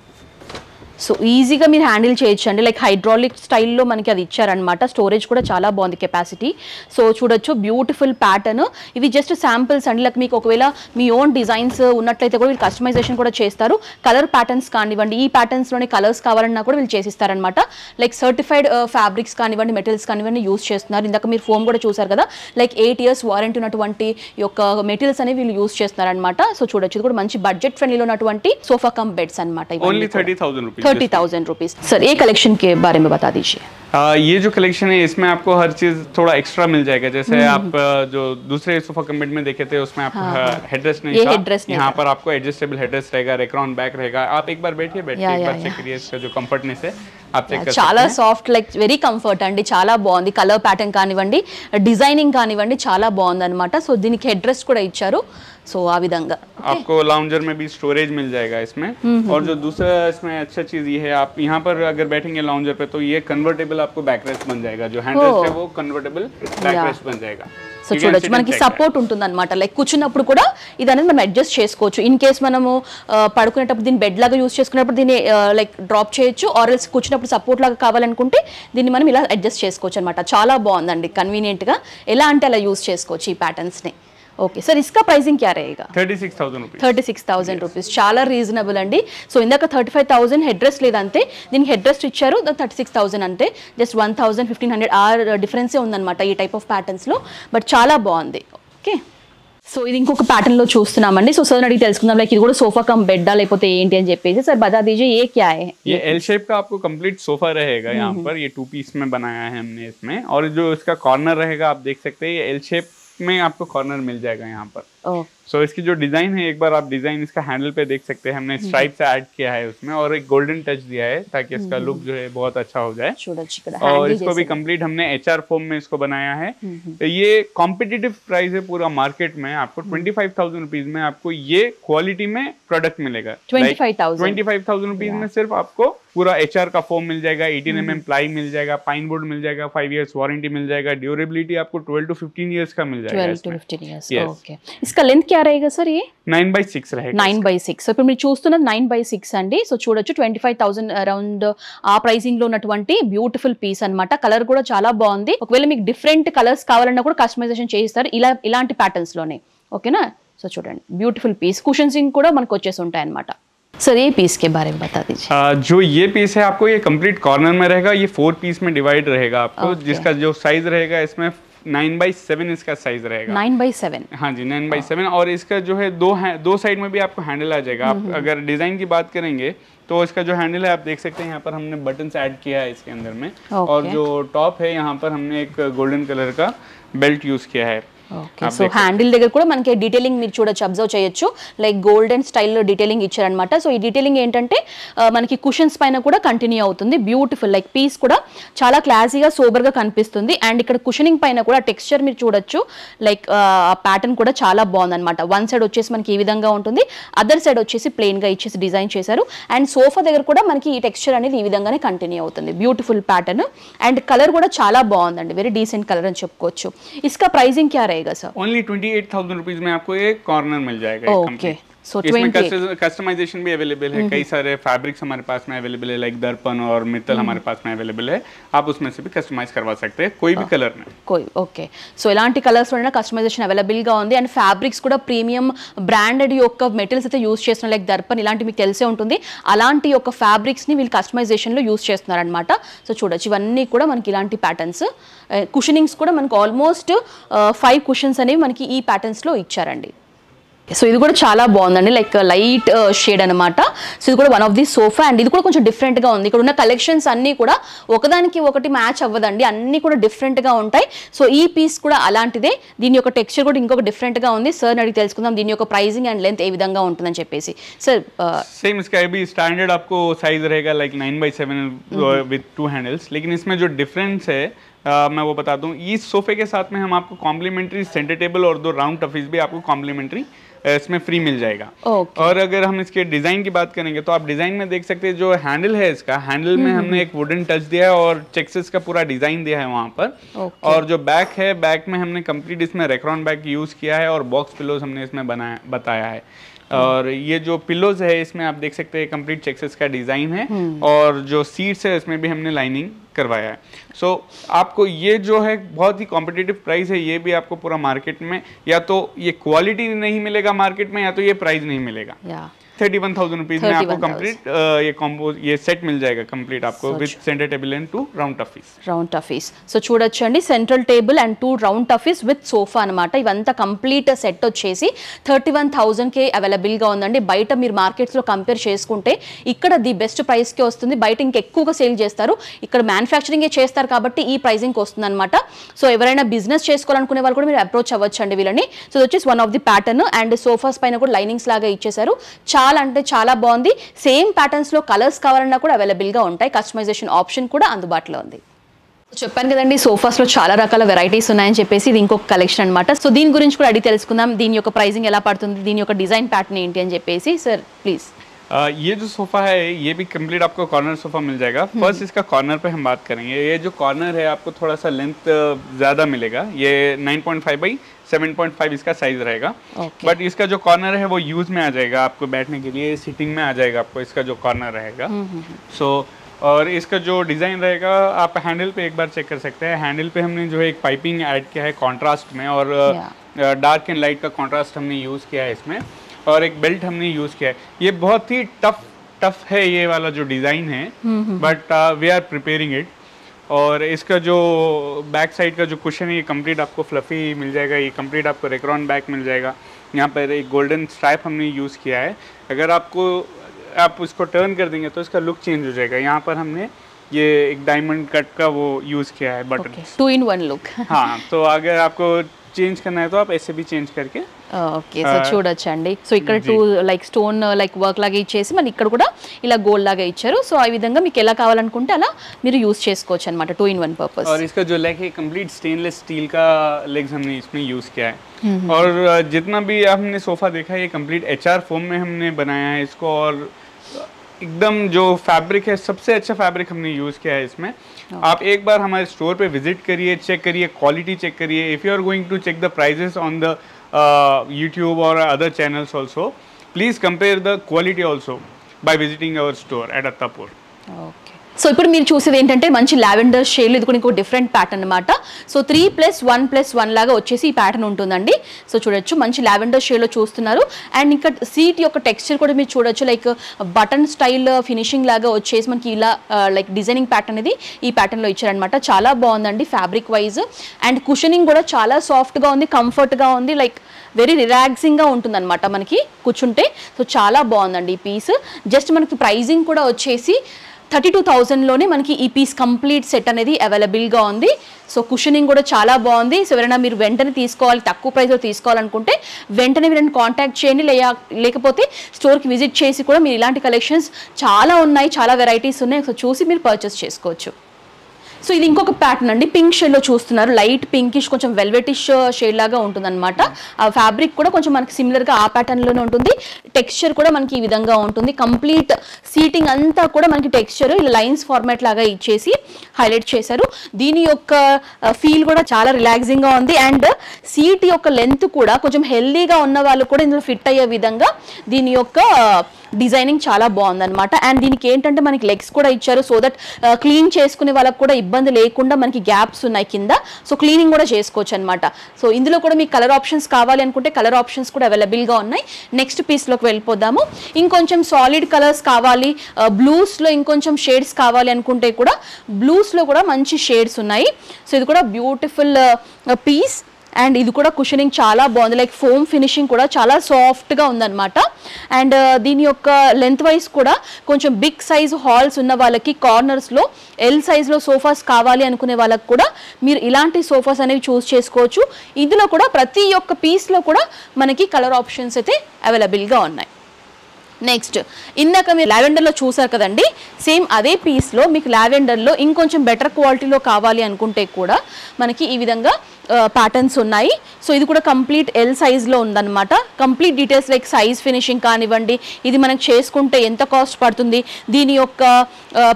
సో ఈజీగా మీరు హ్యాండిల్ చేయొచ్చు అండి. లైక్ హైడ్రాలిక్ స్టైల్లో మనకి అది ఇచ్చారనమాట. స్టోరేజ్ కూడా చాలా బాగుంది కెపాసిటీ. సో చూడొచ్చు, బ్యూటిఫుల్ ప్యాటర్న్. ఇవి జస్ట్ శాంపిల్స్ అండి. లైక్ మీకు ఒకవేళ మీ ఓన్ డిజైన్స్ ఉన్నట్లయితే కూడా వీళ్ళు కస్టమైజేషన్ కూడా చేస్తారు. కలర్ ప్యాటర్న్స్ కానివ్వండి, ఈ ప్యాటర్న్స్లోనే కలర్స్ కావాలన్నా కూడా వీళ్ళు చేసిస్తారనమాట. లైక్ సర్టిఫైడ్ ఫ్యాబ్రిక్స్ కానివ్వండి, మెటీరియల్స్ కానివ్వండి యూస్ చేస్తున్నారు. ఇందాక మీరు ఫోమ్ కూడా చూసారు కదా, లైక్ 8 years వారంటీ ఉన్నటువంటి యొక్క మెటీరియల్స్ అనేవి వీళ్ళు యూస్ చేస్తున్నారనమాట. సో చూడొచ్చు, ఇది కూడా మంచి బడ్జెట్ ఫ్రెండ్లీలో ఉన్నటువంటి సోఫా కమ్ బెడ్స్ అనమాట. 30,000 रुपीज। सर ये कलेक्शन के बारे में बता दीजिए। ये जो कलेक्शन है इसमें आपको हर चीज थोड़ा एक्स्ट्रा मिल जाएगा। जैसे आप जो दूसरे सोफा कम बेड में देखे थे उसमें आप हेडरेस्ट नहीं था, यहाँ पर आपको एडजस्टेबल हेडरेस्ट रहेगा, रेक्रॉन बैक रहेगा। आप एक बार बैठिए, एक बार चेक करिए इसका जो कंफर्टनेस है, आप चेक कर सकते हैं। చాలా సాఫ్ట్, లైక్ వెరీ కంఫర్ట్ అండి. చాలా బాగుంది. కలర్ ప్యాటర్న్ కానివ్వండి, డిజైనింగ్ కానివ్వండి, చాలా బాగుంది అనమాట. సో దీనికి హెడ్ రెస్ట్ కూడా ఇచ్చారు. సో ఆ విధంగా आपको लाउंजर में भी स्टोरेज मिल जाएगा इसमें। और जो दूसरा इसमें अच्छा चीज ये है, आप यहाँ पर अगर बैठेंगे लाउंजर पे तो ये कन्वर्टेबल आपको बैकरेस्ट बन जाएगा। जो हैंड रेस्ट है वो कन्वर्टेबल बैकरेस्ट बन जाएगा। సో చూడొచ్చు, మనకి సపోర్ట్ ఉంటుంది అనమాట. లైక్ కూర్చున్నప్పుడు కూడా ఇది అనేది మనం అడ్జస్ట్ చేసుకోవచ్చు. ఇన్ కేస్ మనము పడుకునేటప్పుడు దీన్ని బెడ్ లాగా యూస్ చేసుకున్నప్పుడు దీన్ని లైక్ డ్రాప్ చేయొచ్చు. ఆర్ ఎల్స్ కూర్చున్నప్పుడు సపోర్ట్ లాగా కావాలనుకుంటే దీన్ని మనం ఇలా అడ్జస్ట్ చేసుకోవచ్చు అనమాట. చాలా బాగుందండి, కన్వీనియంట్గా ఎలా అంటే అలా యూస్ చేసుకోవచ్చు ఈ ప్యాటర్న్స్ని. ఓకే సార్, ఇస్కా ప్రైసింగ్ క్యా रहेगा? 36,000 రూపీస్. చాలా రీజనబుల్ అండి. సో ఇందాక 35,000 హెడ్ రెస్ట్ లేదంటే, దీనికి హెడ్ రెస్ట్ ఇచ్చారు, 36,000 అంటే జస్ట్ 1,000 1,500 ఆ డిఫరెన్సే ఉందన్నమాట ఈ టైప్ ఆఫ్ ప్యాటర్న్స్లో. బట్ చాలా బాగుంది. ఓకే, సో ఇది ఇంకొక ప్యాటర్న్ లో చూస్తున్నామండి. సో సార్ అడిగి తెలుసుకుందాం, లైక్ ఇది కూడా సోఫా కమ్ బెడ్డా లేకపోతే ఏంటి అని చెప్పేసి. సార్ బతా दीजिए ये क्या है? ये एल शेप का आपको कंप्लीट सोफा रहेगा। यहाँ पर ये 2 पीस में बनाया है हमने इसमें। और जो इसका कॉर्नर रहेगा आप देख सकते हैं, ये एल शेप में आपको कॉर्नर मिल जाएगा यहाँ पर। सो इसकी जो डिजाइन है, एक बार आप डिजाइन इसका हैंडल पे देख सकते हैं, हमने स्ट्राइप से ऐड किया है उसमें और एक गोल्डन टच दिया है ताकि इसका लुक जो है बहुत अच्छा हो जाए। और इसको भी कंप्लीट हमने HR फॉर्म में इसको बनाया है। ये कॉम्पिटिटिव प्राइस है पूरा मार्केट में। आपको 25,000 रुपीज में आपको ये क्वालिटी में प्रोडक्ट मिलेगा। 25,000 रुपीज में सिर्फ आपको पूरा HR का फॉर्म मिल जाएगा, 18 mm प्लाई मिल जाएगा, पाइन बोर्ड मिल जाएगा, 5 years वारंटी मिल जाएगा, ड्यूरेबिलिटी आपको 12 to 15 years का मिल जाएगा। 12 to 15 years, ओके। इसका लेंथ क्या रहेगा सर? ये 9/6 रहेगा। 9/6. సో ఇప్పుడు మీరు చూస్తున్నది 9/6 అండి. సో చూడొచ్చు 25,000 అరౌండ్ ఆ ప్రైసింగ్ లో ఉన్నటువంటి బ్యూటిఫుల్ పీస్ అన్నమాట. కలర్ కూడా చాలా బాగుంది. ఒకవేళ మీకు డిఫరెంట్ కలర్స్ కావాలన్నా కూడా కస్టమైజేషన్ చేయిస్తారు ఇలాంటి ప్యాటర్న్స్ లోనే. ఓకేనా? సో చూడండి, బ్యూటిఫుల్ పీస్. కుషన్సింగ్ కూడా మనకు వచ్చేసి ఉంటాయి అన్నమాట. सर ये पीस के बारे में बता दीजिए। जो ये पीस है आपको ये कंप्लीट कॉर्नर में रहेगा। ये 4 पीस में डिवाइड रहेगा आपको। जिसका जो साइज रहेगा इसमें 9/7 इसका साइज रहेगा। 9/7, हाँ जी, 9/7। और इसका जो है दो साइड में भी आपको हैंडल आ जाएगा। आप अगर डिजाइन की बात करेंगे तो इसका जो हैंडल है आप देख सकते हैं, यहाँ पर हमने बटन्स ऐड किया है इसके अंदर में। और जो टॉप है यहाँ पर हमने एक गोल्डन कलर का बेल्ट यूज किया है। ఓకే, సో హ్యాండిల్ దగ్గర కూడా మనకి డీటెయిలింగ్ మీరు చూడొచ్చు, అబ్జర్వ్ చేయొచ్చు. లైక్ గోల్డెన్ స్టైల్లో డీటెయిలింగ్ ఇచ్చారనమాట. సో ఈ డీటెయిలింగ్ ఏంటంటే మనకి కుషన్స్ పైన కూడా కంటిన్యూ అవుతుంది. బ్యూటిఫుల్, లైక్ పీస్ కూడా చాలా క్లాసీగా సోబర్గా కనిపిస్తుంది. అండ్ ఇక్కడ కుషనింగ్ పైన కూడా టెక్స్చర్ మీరు చూడొచ్చు. లైక్ ఆ ప్యాటర్న్ కూడా చాలా బాగుందన్నమాట. వన్ సైడ్ వచ్చేసి మనకి ఈ విధంగా ఉంటుంది, అదర్ సైడ్ వచ్చేసి ప్లెయిన్గా ఇచ్చేసి డిజైన్ చేశారు. అండ్ సోఫా దగ్గర కూడా మనకి ఈ టెక్స్చర్ అనేది ఈ విధంగానే కంటిన్యూ అవుతుంది. బ్యూటిఫుల్ ప్యాటర్న్ అండ్ కలర్ కూడా చాలా బాగుందండి. వెరీ డీసెంట్ కలర్ అని చెప్పుకోవచ్చు. इसका प्राइसिंग क्या रहेगा सर? ओनली 28,000 रुपीज में आपको एक कॉर्नर मिल जाएगा। ओके, सो इसमें कस्टमाइजेशन भी अवेलेबल है। कई सारे फैब्रिक्स हमारे पास में अवेलेबल है, लाइक दर्पण और मित्तल हमारे पास में अवेलेबल है। आप उसमें से भी कस्टमाइज करवा सकते हैं कोई भी कलर में। कोई ఓకే, సో ఇలాంటి కలర్స్ లో కస్టమైజేషన్ అవైలబుల్ గా ఉంది. అండ్ ఫ్యాబ్రిక్స్ కూడా ప్రీమియం బ్రాండెడ్ యొక్క మెటీరియల్స్ అయితే యూస్ చేస్తున్నారు. లైక్ దర్పణ్ ఇలాంటి మీకు తెలిసే ఉంటుంది. అలాంటి యొక్క ఫ్యాబ్రిక్స్ ని వీళ్ళు కస్టమైజేషన్ లో యూస్ చేస్తున్నారు అనమాట. సో చూడొచ్చు, ఇవన్నీ కూడా మనకి ఇలాంటి ప్యాటర్న్స్. కుషనింగ్స్ కూడా మనకి ఆల్మోస్ట్ 5 కుషన్స్ అనేవి మనకి ఈ ప్యాటర్న్స్ లో ఇచ్చారండి. సో ఇది కూడా చాలా బాగుందండి, లైక్ లైట్ షేడ్ అనమాట. సో ఇది కూడా one of the sofa and ఇది కూడా కొంచెం డిఫరెంట్గా ఉంది. ఇక్కడ ఉన్న కలెక్షన్స్ అన్నీ కూడా ఒకదానికి ఒకటి మ్యాచ్ అవ్వదండి, అన్నీ కూడా డిఫరెంట్గా ఉంటాయి. సో ఈ పీస్ కూడా అలాంటిదే, దీని యొక్క టెక్స్చర్ కూడా ఇంకొక డిఫరెంట్గా ఉంది. సార్ అడిగి తెలుసుకుందాం దీని యొక్క ప్రైజింగ్ అండ్ లెంత్ ఏ విధంగా ఉంటుందని చెప్పేసి. సార్ सेम इसका भी स्टैंडर्ड आपको साइज रहेगा लाइक 9x7 विद 2 हैंडल्स, लेकिन इसमें जो डिफरेंस है मैं वो बता दूं. इस सोफे के साथ में हम आपको कॉम्प्लीमेंट्री सेंटर टेबल और 2 राउंड टफीज भी आपको कॉम्प्लीमेंट्री इसमें फ्री मिल जाएगा. और अगर हम इसके डिज़ाइन की बात करेंगे तो आप डिज़ाइन में देख सकते हैं जो हैंडल है इसका, हैंडल में हमने एक वुडन टच दिया है और चेक्सेस का पूरा डिज़ाइन दिया है वहाँ पर. और जो बैक है, बैक में हमने कंप्लीट इसमें रेक्रॉन बैक यूज़ किया है और बॉक्स पिलोज हमने इसमें बताया है. और ये जो पिलोज है इसमें आप देख सकते हैं कंप्लीट चेक्सेस का डिज़ाइन है. और जो सीट्स है इसमें भी हमने लाइनिंग करवाया है. सो आपको ये जो है बहुत ही कॉम्पिटिटिव प्राइस है, ये भी आपको पूरा मार्केट में या तो ये क्वालिटी नहीं मिलेगा मार्केट में, या तो ये प्राइस नहीं मिलेगा. 31,000 रुपीज में आपको कंप्लीट ये कॉम्बो, ये सेट मिल जाएगा कंप्लीट आपको with centre table and 2 round టఫీస్. సో చూడొచ్చండి, సెంట్రల్ టేబుల్ అండ్ 2 రౌండ్ టఫీస్ విత్ సోఫా అనమాట. ఇవంతా కంప్లీట్ సెట్ వచ్చేసి 31,000కే అవైలబుల్గా ఉందండి. బయట మీరు మార్కెట్స్లో కంపేర్ చేసుకుంటే ఇక్కడ ది బెస్ట్ ప్రైస్కే వస్తుంది. బయట ఇంకెక్కువగా సేల్ చేస్తారు, ఇక్కడ మ్యానుఫ్యాక్చరింగే చేస్తారు కాబట్టి ఈ ప్రైజింగ్కి వస్తుంది అనమాట. సో ఎవరైనా బిజినెస్ చేసుకోవాలనుకునే వాళ్ళు కూడా మీరు అప్రోచ్ అవ్వచ్చండి వీళ్ళని. సో ఇది వచ్చేసి one of the pattern and sofas పైన కూడా లైనింగ్స్ లాగా ఇచ్చేసారు. చాలా అంటే చాలా బాగుంది. సేమ్ ప్యాటర్న్స్ లో కలర్స్ కావాలన్నా కూడా అవైలబుల్ గా ఉంటాయి. కస్టమైజేషన్ ఆప్షన్ కూడా అందుబాటులో ఉంది. చెప్పాను కదండి సోఫాస్ లో చాలా రకాల వెరైటీస్ ఉన్నాయని చెప్పేసి, ఇది ఇంకొక కలెక్షన్ అనమాట. సో దీని గురించి కూడా అడిగి తెలుసుకుందాం, దీని యొక్క ప్రైజింగ్ ఎలా పడుతుంది, దీని యొక్క డిజైన్ ప్యాటర్న్ ఏంటి అని చెప్పేసి. Sir please. ये जो सोफ़ा है ये भी कंप्लीट आपको कॉर्नर सोफ़ा मिल जाएगा. फर्स्ट इसका कॉर्नर पे हम बात करेंगे. ये जो कॉर्नर है आपको थोड़ा सा लेंथ ज़्यादा मिलेगा. ये 9.5 बाई 7.5 इसका साइज़ रहेगा. बट इसका जो कॉर्नर है वो यूज़ में आ जाएगा, आपको बैठने के लिए सिटिंग में आ जाएगा आपको इसका जो कॉर्नर रहेगा. सो और इसका जो डिज़ाइन रहेगा आप हैंडल पे एक बार चेक कर सकते हैं. हैंडल पे हमने जो है एक पाइपिंग ऐड किया है कॉन्ट्रास्ट में, और डार्क एंड लाइट का कॉन्ट्रास्ट हमने यूज़ किया है इसमें, और एक बेल्ट हमने यूज़ किया है. ये बहुत ही टफ है ये वाला जो डिज़ाइन है, but we are preparing it. और इसका जो बैक साइड का जो कुशन है ये कंप्लीट आपको फ्लफ़ी मिल जाएगा. ये कंप्लीट आपको रेक्रॉन बैक मिल जाएगा. यहाँ पर एक गोल्डन स्ट्राइप हमने यूज़ किया है. अगर आप इसको टर्न कर देंगे तो इसका लुक चेंज हो जाएगा. यहाँ पर हमने ये एक डायमंड कट का वो यूज़ किया है बटन. 2 in 1 look. हाँ, तो अगर आपको चेंज करना है तो आप ऐसे भी चेंज करके. ఓకే, సో చూడొచ్చండి. సో ఇక్కడ 2 లైక్ స్టోన్ లైక్ వర్క్ లాగా ఇచ్చేసి మన ఇక్కడ కూడా ఇలా గోల్డ్ లాగా ఇచ్చారు. సో ఆ విధంగా మీకు ఎలా కావాలనుకుంటే అలా మీరు యూజ్ చేసుకోవచ్చు అనమాట. 2 in 1 पर्पस. और इसका जो लेग है कंप्लीट स्टेनलेस स्टील का लेग्स हमने इसमें यूज़ किया है. और जितना भी हमने सोफ़ा देखा है ये कंप्लीट HR फोम में हमने बनाया है इसको. और एकदम जो फैब्रिक है सबसे अच्छा फैब्रिक हमने यूज़ किया है इसमें. आप एक बार हमारे स्टोर पे विजिट करिए, चेक करिए, क्वालिटी चेक करिए. If you are going to check the prices on the YouTube or other channels also, please compare the quality also by visiting our store at Attapur. Okay. So ఇప్పుడు మీరు చూసేది ఏంటంటే మంచి లావెండర్ షేడ్, ఇది కూడా ఇంకో డిఫరెంట్ ప్యాటర్న్ అనమాట. సో 3+1+1 లాగా వచ్చేసి ఈ ప్యాటర్న్ ఉంటుందండి. సో చూడొచ్చు మంచి లావెండర్ షేడ్లో చూస్తున్నారు. అండ్ ఇంకా సీట్ యొక్క టెక్స్చర్ కూడా మీరు చూడొచ్చు, లైక్ బటన్ స్టైల్ ఫినిషింగ్ లాగా వచ్చేసి మనకి ఇలా లైక్ డిజైనింగ్ ప్యాటర్న్ అనేది ఈ ప్యాటర్న్లో ఇచ్చారనమాట. చాలా బాగుందండి ఫ్యాబ్రిక్ వైజ్. అండ్ కుషనింగ్ కూడా చాలా సాఫ్ట్గా ఉంది, కంఫర్ట్గా ఉంది, లైక్ వెరీ రిలాక్సింగ్గా ఉంటుంది అనమాట మనకి కూర్చుంటే. సో చాలా బాగుందండి ఈ పీస్. జస్ట్ మనకి ప్రైజింగ్ కూడా వచ్చేసి 32,000లోనే మనకి ఈ పీస్ కంప్లీట్ సెట్ అనేది అవైలబుల్గా ఉంది. సో కుషనింగ్ కూడా చాలా బాగుంది. సో ఎవరైనా మీరు వెంటనే తీసుకోవాలి, తక్కువ ప్రైస్లో తీసుకోవాలనుకుంటే వెంటనే వీళ్ళని కాంటాక్ట్ చేయండి. లేకపోతే స్టోర్కి విజిట్ చేసి కూడా మీరు ఇలాంటి కలెక్షన్స్ చాలా ఉన్నాయి, చాలా వెరైటీస్ ఉన్నాయి, సో చూసి మీరు పర్చేస్ చేసుకోవచ్చు. సో ఇది ఇంకొక ప్యాటర్న్ అండి, పింక్ షేడ్లో చూస్తున్నారు. లైట్ పింకిష్ కొంచెం వెల్వెటిష్ షేడ్ లాగా ఉంటుంది అనమాట. ఆ ఫ్యాబ్రిక్ కూడా కొంచెం మనకి సిమిలర్గా ఆ ప్యాటర్న్లోనే ఉంటుంది. టెక్స్చర్ కూడా మనకి ఈ విధంగా ఉంటుంది. కంప్లీట్ సీటింగ్ అంతా కూడా మనకి టెక్స్చర్ ఇలా లైన్స్ ఫార్మాట్ లాగా ఇచ్చేసి హైలైట్ చేశారు. దీని యొక్క ఫీల్ కూడా చాలా రిలాక్సింగ్గా ఉంది. అండ్ సీట్ యొక్క లెంత్ కూడా కొంచెం హెల్దీగా ఉన్న వాళ్ళు కూడా ఇందులో ఫిట్ అయ్యే విధంగా దీని యొక్క డిజైనింగ్ చాలా బాగుందన్నమాట. అండ్ దీనికి ఏంటంటే మనకి లెగ్స్ కూడా ఇచ్చారు, సో దట్ క్లీన్ చేసుకునే వాళ్ళకి కూడా ఇబ్బంది లేకుండా మనకి గ్యాప్స్ ఉన్నాయి కింద, సో క్లీనింగ్ కూడా చేసుకోవచ్చు అనమాట. సో ఇందులో కూడా మీకు కలర్ ఆప్షన్స్ కావాలి అనుకుంటే కలర్ ఆప్షన్స్ కూడా అవైలబుల్గా ఉన్నాయి. నెక్స్ట్ పీస్లోకి వెళ్ళిపోదాము. ఇంకొంచెం సాలిడ్ కలర్స్ కావాలి, బ్లూస్లో ఇంకొంచెం షేడ్స్ కావాలి అనుకుంటే కూడా బ్లూస్లో కూడా మంచి షేడ్స్ ఉన్నాయి. సో ఇది కూడా బ్యూటిఫుల్ పీస్. అండ్ ఇది కూడా కుషనింగ్ చాలా బాగుంది, లైక్ ఫోమ్ ఫినిషింగ్ కూడా చాలా సాఫ్ట్గా ఉందన్నమాట. అండ్ దీని యొక్క లెంత్ వైజ్ కూడా కొంచెం బిగ్ సైజ్ హాల్స్ ఉన్న వాళ్ళకి కార్నర్స్లో ఎల్ సైజ్లో సోఫాస్ కావాలి అనుకునే వాళ్ళకి కూడా మీరు ఇలాంటి సోఫాస్ అనేవి చూస్ చేసుకోవచ్చు. ఇందులో కూడా ప్రతి ఒక్క పీస్లో కూడా మనకి కలర్ ఆప్షన్స్ అయితే అవైలబుల్గా ఉన్నాయి. నెక్స్ట్ ఇందాక మీరు లావెండర్లో చూసారు కదండి, సేమ్ అదే పీస్లో మీకు లావెండర్లో ఇంకొంచెం బెటర్ క్వాలిటీలో కావాలి అనుకుంటే కూడా మనకి ఈ విధంగా ప్యాటర్న్స్ ఉన్నాయి. సో ఇది కూడా కంప్లీట్ ఎల్ సైజ్లో ఉందన్నమాట. Complete details like size finishing కానివ్వండి, ఇది మనకు చేసుకుంటే ఎంత కాస్ట్ పడుతుంది, దీని యొక్క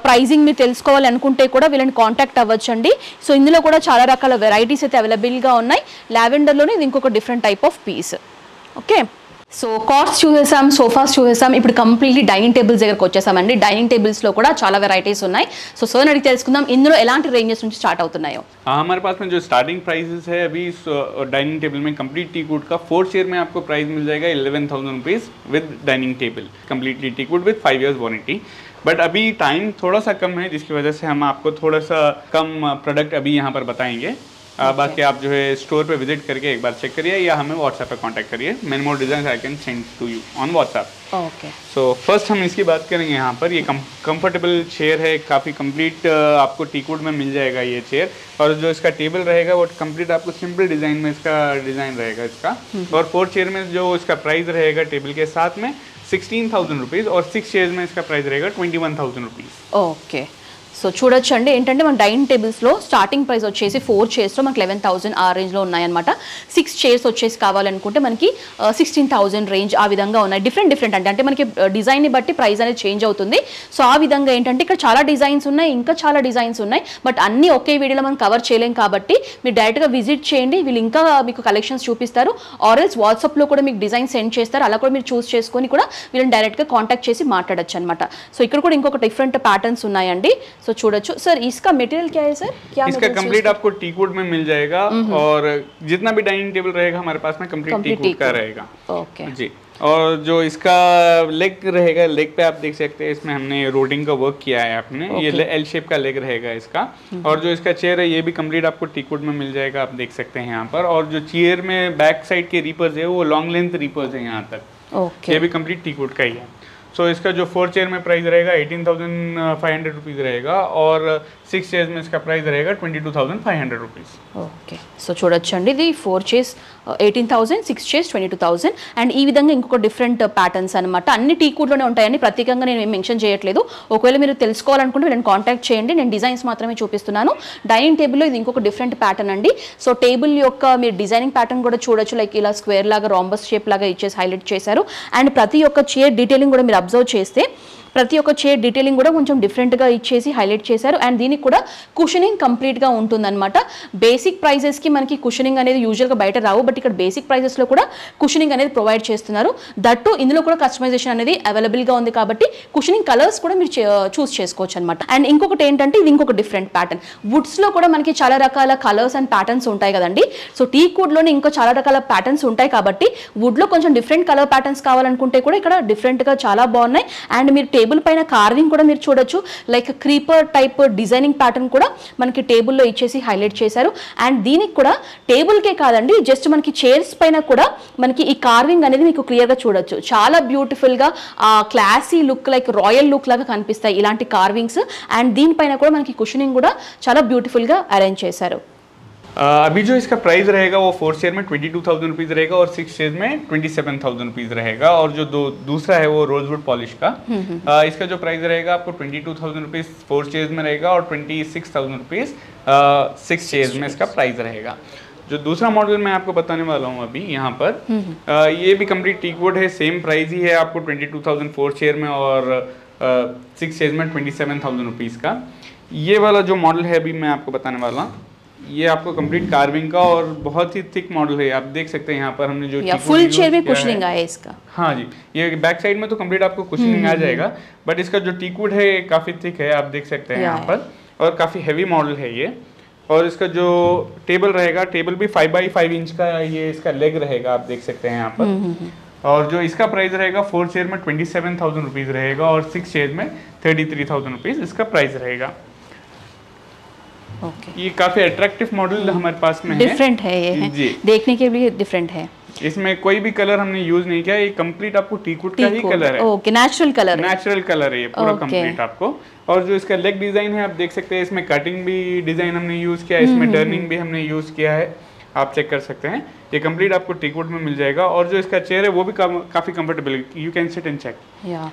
ప్రైజింగ్ మీరు తెలుసుకోవాలి అనుకుంటే కూడా వీళ్ళని కాంటాక్ట్ అవ్వచ్చండి. సో ఇందులో కూడా చాలా రకాల వెరైటీస్ అయితే అవైలబుల్గా ఉన్నాయి. లావెండర్లోనే ఇది ఇంకొక different type of piece. Okay, so cots చూసేసాం, సోఫాస్ చూసేసాం, ఇప్పుడు కంప్లీట్లీ డైనింగ్ టేబుల్స్ దగ్గరకు వచ్చేసామండి. డైనింగ్ టేబుల్స్లో కూడా చాలా వెరైటీస్ ఉన్నాయి. సో సార్ అడిగి తెలుసుకుందాం ఇందులో ఎలాంటి రేంజెస్ నుంచి స్టార్ట్ అవుతున్నాయో. हमारे पास में जो स्टार्टिंग प्राइसेस है अभी डाइनिंग टेबल में कंप्लीट टी वुड का 4 चेयर में आपको प्राइस मिल जाएगा 11,000 rupees with dining table, completely T would with 5 years warranty. But अभी टाइम थोड़ा सा कम है जिसकी वजह से हम आपको थोड़ा सा कम प्रोडक्ट अभी यहाँ पर बताएंगे. बाकी आप जो है स्टोर पे विजिट करके एक बार चेक करिए या हमें व्हाट्सएप पे कांटेक्ट करिए. Many more design I can send to you on WhatsApp. Okay, so first हम इसकी बात करेंगे. यहाँ पर ये कंफर्टेबल चेयर है, काफ़ी कंप्लीट आपको टीकवुड में मिल जाएगा ये चेयर. और जो इसका टेबल रहेगा वो कंप्लीट आपको सिंपल डिज़ाइन में इसका डिज़ाइन रहेगा इसका. और 4 चेयर में जो इसका प्राइस रहेगा टेबल के साथ में 16,000 रुपीज़ और 6 चेयर्स में इसका प्राइस रहेगा 21,000 रुपीज़. ఓకే, సో చూడొచ్చండి ఏంటంటే మన డైనింగ్ టేబుల్స్లో స్టార్టింగ్ ప్రైస్ వచ్చేసి 4 చైర్స్లో మనకి 11,000 ఆ రేంజ్లో ఉన్నాయన్నమాట. 6 చైర్స్ వచ్చేసి కావాలనుకుంటే మనకి 16,000 రేంజ్ ఆ విధంగా ఉన్నాయి. డిఫరెంట్ అంటే మనకి డిజైన్ని బట్టి ప్రైస్ అనేది చేంజ్ అవుతుంది. సో ఆ విధంగా ఏంటంటే ఇక్కడ చాలా డిజైన్స్ ఉన్నాయి, ఇంకా చాలా డిజైన్స్ ఉన్నాయి. బట్ అన్నీ ఒకే వీడియోలో మనం కవర్ చేయలేం కాబట్టి మీరు డైరెక్ట్గా విజిట్ చేయండి, వీళ్ళు ఇంకా మీకు కలెక్షన్స్ చూపిస్తారు. ఆర్ఎల్స్ వాట్సాప్లో కూడా మీకు డిజైన్ సెండ్ చేస్తారు, అలా కూడా మీరు చూస్ చేసుకొని కూడా వీళ్ళని డైరెక్ట్గా కాంటాక్ట్ చేసి మాట్లాడచ్చు అనమాట. సో ఇక్కడ కూడా ఇంకొక డిఫరెంట్ ప్యాటర్న్స్ ఉన్నాయండి. సో చూడొచ్చు. సर इसका मटेरियल क्या है सर? क्या इसका कंप्लीट आपको टीकवुड में मिल जाएगा और जितना भी डाइनिंग टेबल रहेगा हमारे पास में कंप्लीट टीकवुड का रहेगा. ओके जी, और जो इसका लेग रहेगा, लेग पे आप देख सकते हैं इसमें हमने रोडिंग का वर्क किया है आपने. ये एल शेप का लेग रहेगा इसका. और जो इसका चेयर है ये भी कंप्लीट आपको टीकवुड में मिल जाएगा, आप देख सकते हैं यहाँ पर. और जो चेयर में बैक साइड के रीपर्स है वो लॉन्ग लेंथ रीपर्स है यहाँ तक. ओके, ये भी कंप्लीट टीकवुड का ही है. सो इसका जो 4 चेयर में प्राइस रहेगा 18,500 रुपीज़ रहेगा और 6 चेयर्स में इसका प्राइस रहेगा 22,500 रुपीज़. ఓకే, సో చూడొచ్చండి ఇది 4 చైర్స్ 18,000, 6 చైర్స్ 22,000. అండ్ ఈ విధంగా ఇంకొక డిఫరెంట్ ప్యాటర్న్స్ అనమాట. అన్ని టీకూడ్లోనే ఉంటాయని ప్రత్యేకంగా నేను మెన్షన్ చేయట్లేదు. ఒకవేళ మీరు తెలుసుకోవాలనుకుంటే నేను కాంటాక్ట్ చేయండి, నేను డిజైన్స్ మాత్రమే చూపిస్తున్నాను. డైనింగ్ టేబుల్లో ఇది ఇంకొక డిఫరెంట్ ప్యాటర్న్ అండి. సో టేబుల్ యొక్క మీరు డిజైనింగ్ ప్యాటర్న్ కూడా చూడొచ్చు, లైక్ ఇలా స్క్వేర్ లాగా రాంబస్ షేప్ లాగా ఇచ్చేసి హైలైట్ చేశారు. అండ్ ప్రతి ఒక్క చైర్ డీటెయిలింగ్ కూడా మీరు అబ్జర్వ్ చేస్తే ప్రతి ఒక్క చైర్ డీటెయిలింగ్ కూడా కొంచెం డిఫరెంట్గా ఇచ్చేసి హైలైట్ చేశారు. అండ్ దీనికి కూడా కుషనింగ్ కంప్లీట్గా ఉంటుందన్నమాట. బేసిక్ ప్రైజెస్కి మనకి కుషనింగ్ అనేది యూజువల్గా బయట రావు, బట్ ఇక్కడ బేసిక్ ప్రైజెస్లో కూడా కుషనింగ్ అనేది ప్రొవైడ్ చేస్తున్నారు. దట్టు ఇందులో కూడా కస్టమైజేషన్ అనేది అవైలబుల్గా ఉంది కాబట్టి కుషనింగ్ కలర్స్ కూడా మీరు చూస్ చేసుకోవచ్చు అనమాట. అండ్ ఇంకొకటి ఏంటంటే ఇది ఇంకొక డిఫరెంట్ ప్యాటర్న్. వుడ్స్లో కూడా మనకి చాలా రకాల కలర్స్ అండ్ ప్యాటర్న్స్ ఉంటాయి కదండి. సో టీక్వుడ్లోనే ఇంకా చాలా రకాల ప్యాటర్న్స్ ఉంటాయి కాబట్టి వుడ్లో కొంచెం డిఫరెంట్ కలర్ ప్యాటర్న్స్ కావాలనుకుంటే కూడా ఇక్కడ డిఫరెంట్గా చాలా బాగున్నాయి. అండ్ మీరు టేబుల్ పైన కార్వింగ్ కూడా మీరు చూడొచ్చు, like creeper type designing pattern కూడా మనకి టేబుల్లో ఇచ్చేసి హైలైట్ చేశారు. అండ్ దీనికి కూడా టేబుల్కే కాదండి, జస్ట్ మనకి చైర్స్ పైన కూడా మనకి ఈ కార్వింగ్ అనేది మీకు క్లియర్గా చూడొచ్చు. చాలా బ్యూటిఫుల్గా classy look, like royal look లాగా కనిపిస్తాయి ఇలాంటి కార్వింగ్స్. అండ్ దీనిపైన కూడా మనకి కుషనింగ్ కూడా చాలా బ్యూటిఫుల్గా అరేంజ్ చేశారు. अभी जो इसका प्राइस रहेगा वो 4 चेयर में 22,000 रुपीज़ रहेगा और 6 चेयर में 27,000 रुपीज़ रहेगा. और जो दूसरा है वो रोजवुड पॉलिश का, इसका जो प्राइस रहेगा आपको 22,000 रुपीज़ 4 चेयर्स में रहेगा और 26,000 रुपीज़ 6 चेयर्स में इसका प्राइस रहेगा. जो दूसरा मॉडल मैं आपको बताने वाला हूँ अभी यहाँ पर, ये भी कंप्लीट टीकवुड है, सेम प्राइस ही है आपको 22,000 4 चेयर में और 6 चेयर्स में 27,000 रुपीज़ का. ये वाला जो मॉडल है अभी मैं आपको बताने वाला हूँ, ये आपको कंप्लीट कार्विंग का और बहुत ही थिक मॉडल है. आप देख सकते हैं यहाँ पर हमने जो फुल चेयर में कुशनिंग है इसका. हाँ जी, ये बैक साइड में तो कंप्लीट आपको कुशनिंग आ जाएगा, बट इसका जो टीकवुड है काफ़ी थिक है, आप देख सकते हैं यहाँ पर. और काफ़ी हैवी मॉडल है ये. और इसका जो टेबल रहेगा, टेबल भी 5x5 इंच का ये इसका लेग रहेगा, आप देख सकते हैं यहाँ पर. और जो इसका प्राइस रहेगा 4 चेयर में 27,000 रुपीज़ रहेगा और 6 चेयर में 33,000 रुपीज़ इसका प्राइस रहेगा. ओके, ये काफी अट्रैक्टिव मॉडल हमारे पास में डिफरेंट है ये है, जी। देखने के लिए डिफरेंट है। इसमें कोई भी कलर हमने यूज नहीं किया, ये कंप्लीट आपको टीकवुड का ही कलर है। ओके, नेचुरल कलर है, नेचुरल कलर है ये पूरा Okay. कंप्लीट आपको। और जो इसका लेग डिजाइन है आप देख सकते हैं, इसमें कटिंग भी डिजाइन हमने यूज किया है, इसमें टर्निंग भी हमने यूज किया है, आप चेक कर सकते हैं। ये कंप्लीट आपको टीकवुड में मिल जाएगा। और जो इसका चेयर है वो भी काफी comfortable, you can sit and check. या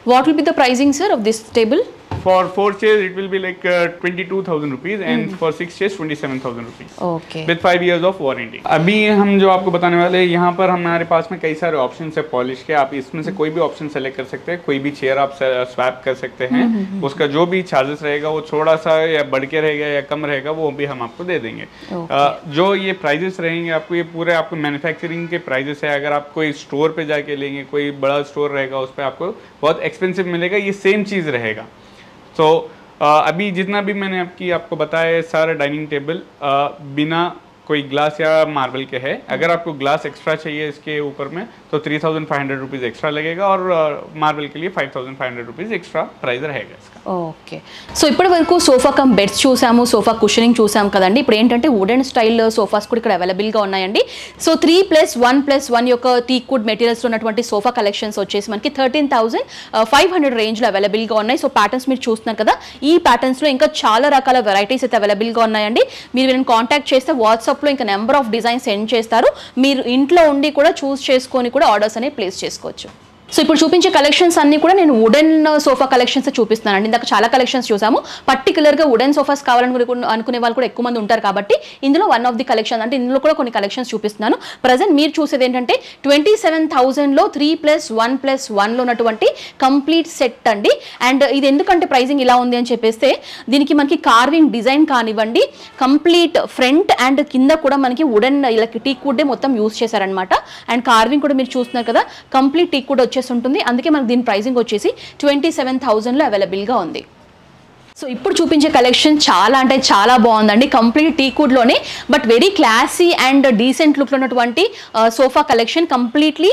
what will be the pricing sir of this table? For 4 chairs it will be like 22,000 rupees and for 6 chairs 27,000 rupees. Okay, With 5 years of warranty. अभी हम जो आपको बताने वाले हैं, यहाँ पर हमारे पास में कई सारे ऑप्शंस है पॉलिश के। आप इसमें से कोई भी ऑप्शन सेलेक्ट कर सकते हैं, कोई भी चेयर आप स्वैप कर सकते हैं। उसका जो भी चार्जेस रहेगा वो थोड़ा सा या बढ़ के रहेगा या कम रहेगा, वो भी हम आपको दे देंगे। जो ये प्राइजेस रहेंगे आपको, ये पूरे आपको मैन्युफैक्चरिंग के प्राइजेस है। अगर आप कोई स्टोर पे जाके लेंगे, कोई बड़ा स्टोर रहेगा, उस पर आपको बहुत एक्सपेंसिव मिलेगा, ये सेम चीज़ रहेगा। तो अभी जितना भी मैंने आपको बताया है, सारा डाइनिंग टेबल बिना कोई ग्लास या मार्बल के है। अगर आपको ग्लास एक्स्ट्रा चाहिए इसके ऊपर में तो 3,500 रुपीज़ एक्स्ट्रा लगेगा, और मार्बल के लिए 5,500 रुपीज़ एक्स्ट्रा प्राइस रहेगा इसका। ఓకే, సో ఇప్పటి వరకు సోఫా కమ్ బెడ్స్ చూసాము, సోఫా కుషనింగ్ చూసాము కదండి. ఇప్పుడు ఏంటంటే వుడెన్ స్టైల్ సోఫాస్ కూడా ఇక్కడ అవైలబుల్గా ఉన్నాయండి. సో 3+1+1 యొక్క టీక్వుడ్ మెటీరియల్స్లో ఉన్నటువంటి సోఫా కలెక్షన్స్ వచ్చేసి మనకి 13,500 రేంజ్లో అవైలబుల్గా ఉన్నాయి. సో ప్యాటర్న్స్ మీరు చూస్తున్నారు కదా, ఈ ప్యాటర్న్స్లో ఇంకా చాలా రకాల వెరైటీస్ అయితే అవైలబుల్గా ఉన్నాయండి. మీరు వీళ్ళని కాంటాక్ట్ చేస్తే వాట్సాప్లో ఇంకా నెంబర్ ఆఫ్ డిజైన్స్ సెండ్ చేస్తారు. మీరు ఇంట్లో ఉండి కూడా చూస్ చేసుకొని కూడా ఆర్డర్స్ అనేవి ప్లేస్ చేసుకోవచ్చు. సో ఇప్పుడు చూపించే కలెక్షన్స్ అన్ని కూడా నేను వుడెన్ సోఫా కలెక్షన్స్ చూపిస్తున్నానండి. ఇందాక చాలా కలెక్షన్స్ చూసాము, పర్టికులర్గా వుడెన్ సోఫాస్ కావాలని అనుకునే వాళ్ళు కూడా ఎక్కువ మంది ఉంటారు కాబట్టి ఇందులో వన్ ఆఫ్ ది కలెక్షన్ అంటే ఇందులో కూడా కొన్ని కలెక్షన్స్ చూపిస్తున్నాను. ప్రజెంట్ మీరు చూసేది ఏంటంటే 27,000లో 3+1+1లో ఉన్నటువంటి కంప్లీట్ సెట్ అండి. అండ్ ఇది ఎందుకంటే ప్రైజింగ్ ఇలా ఉంది అని చెప్పేస్తే, దీనికి మనకి కార్వింగ్ డిజైన్ కానివ్వండి, కంప్లీట్ ఫ్రంట్ అండ్ కింద కూడా మనకి వుడెన్ ఇలా టీక్వుడ్ మొత్తం యూజ్ చేశారనమాట. అండ్ కార్వింగ్ కూడా మీరు చూస్తున్నారు కదా, కంప్లీట్ టీక్వుడ్ వచ్చేసి ఉంటుంది. అందుకే మనకి దీని ప్రైసింగ్ వచ్చేసి 27,000లో అవైలబుల్గా ఉంది. సో ఇప్పుడు చూపించే కలెక్షన్ చాలా అంటే చాలా బాగుందండి, కంప్లీట్ టీక్వుడ్లోనే but very classy and decent లుక్లో ఉన్నటువంటి సోఫా కలెక్షన్. కంప్లీట్లీ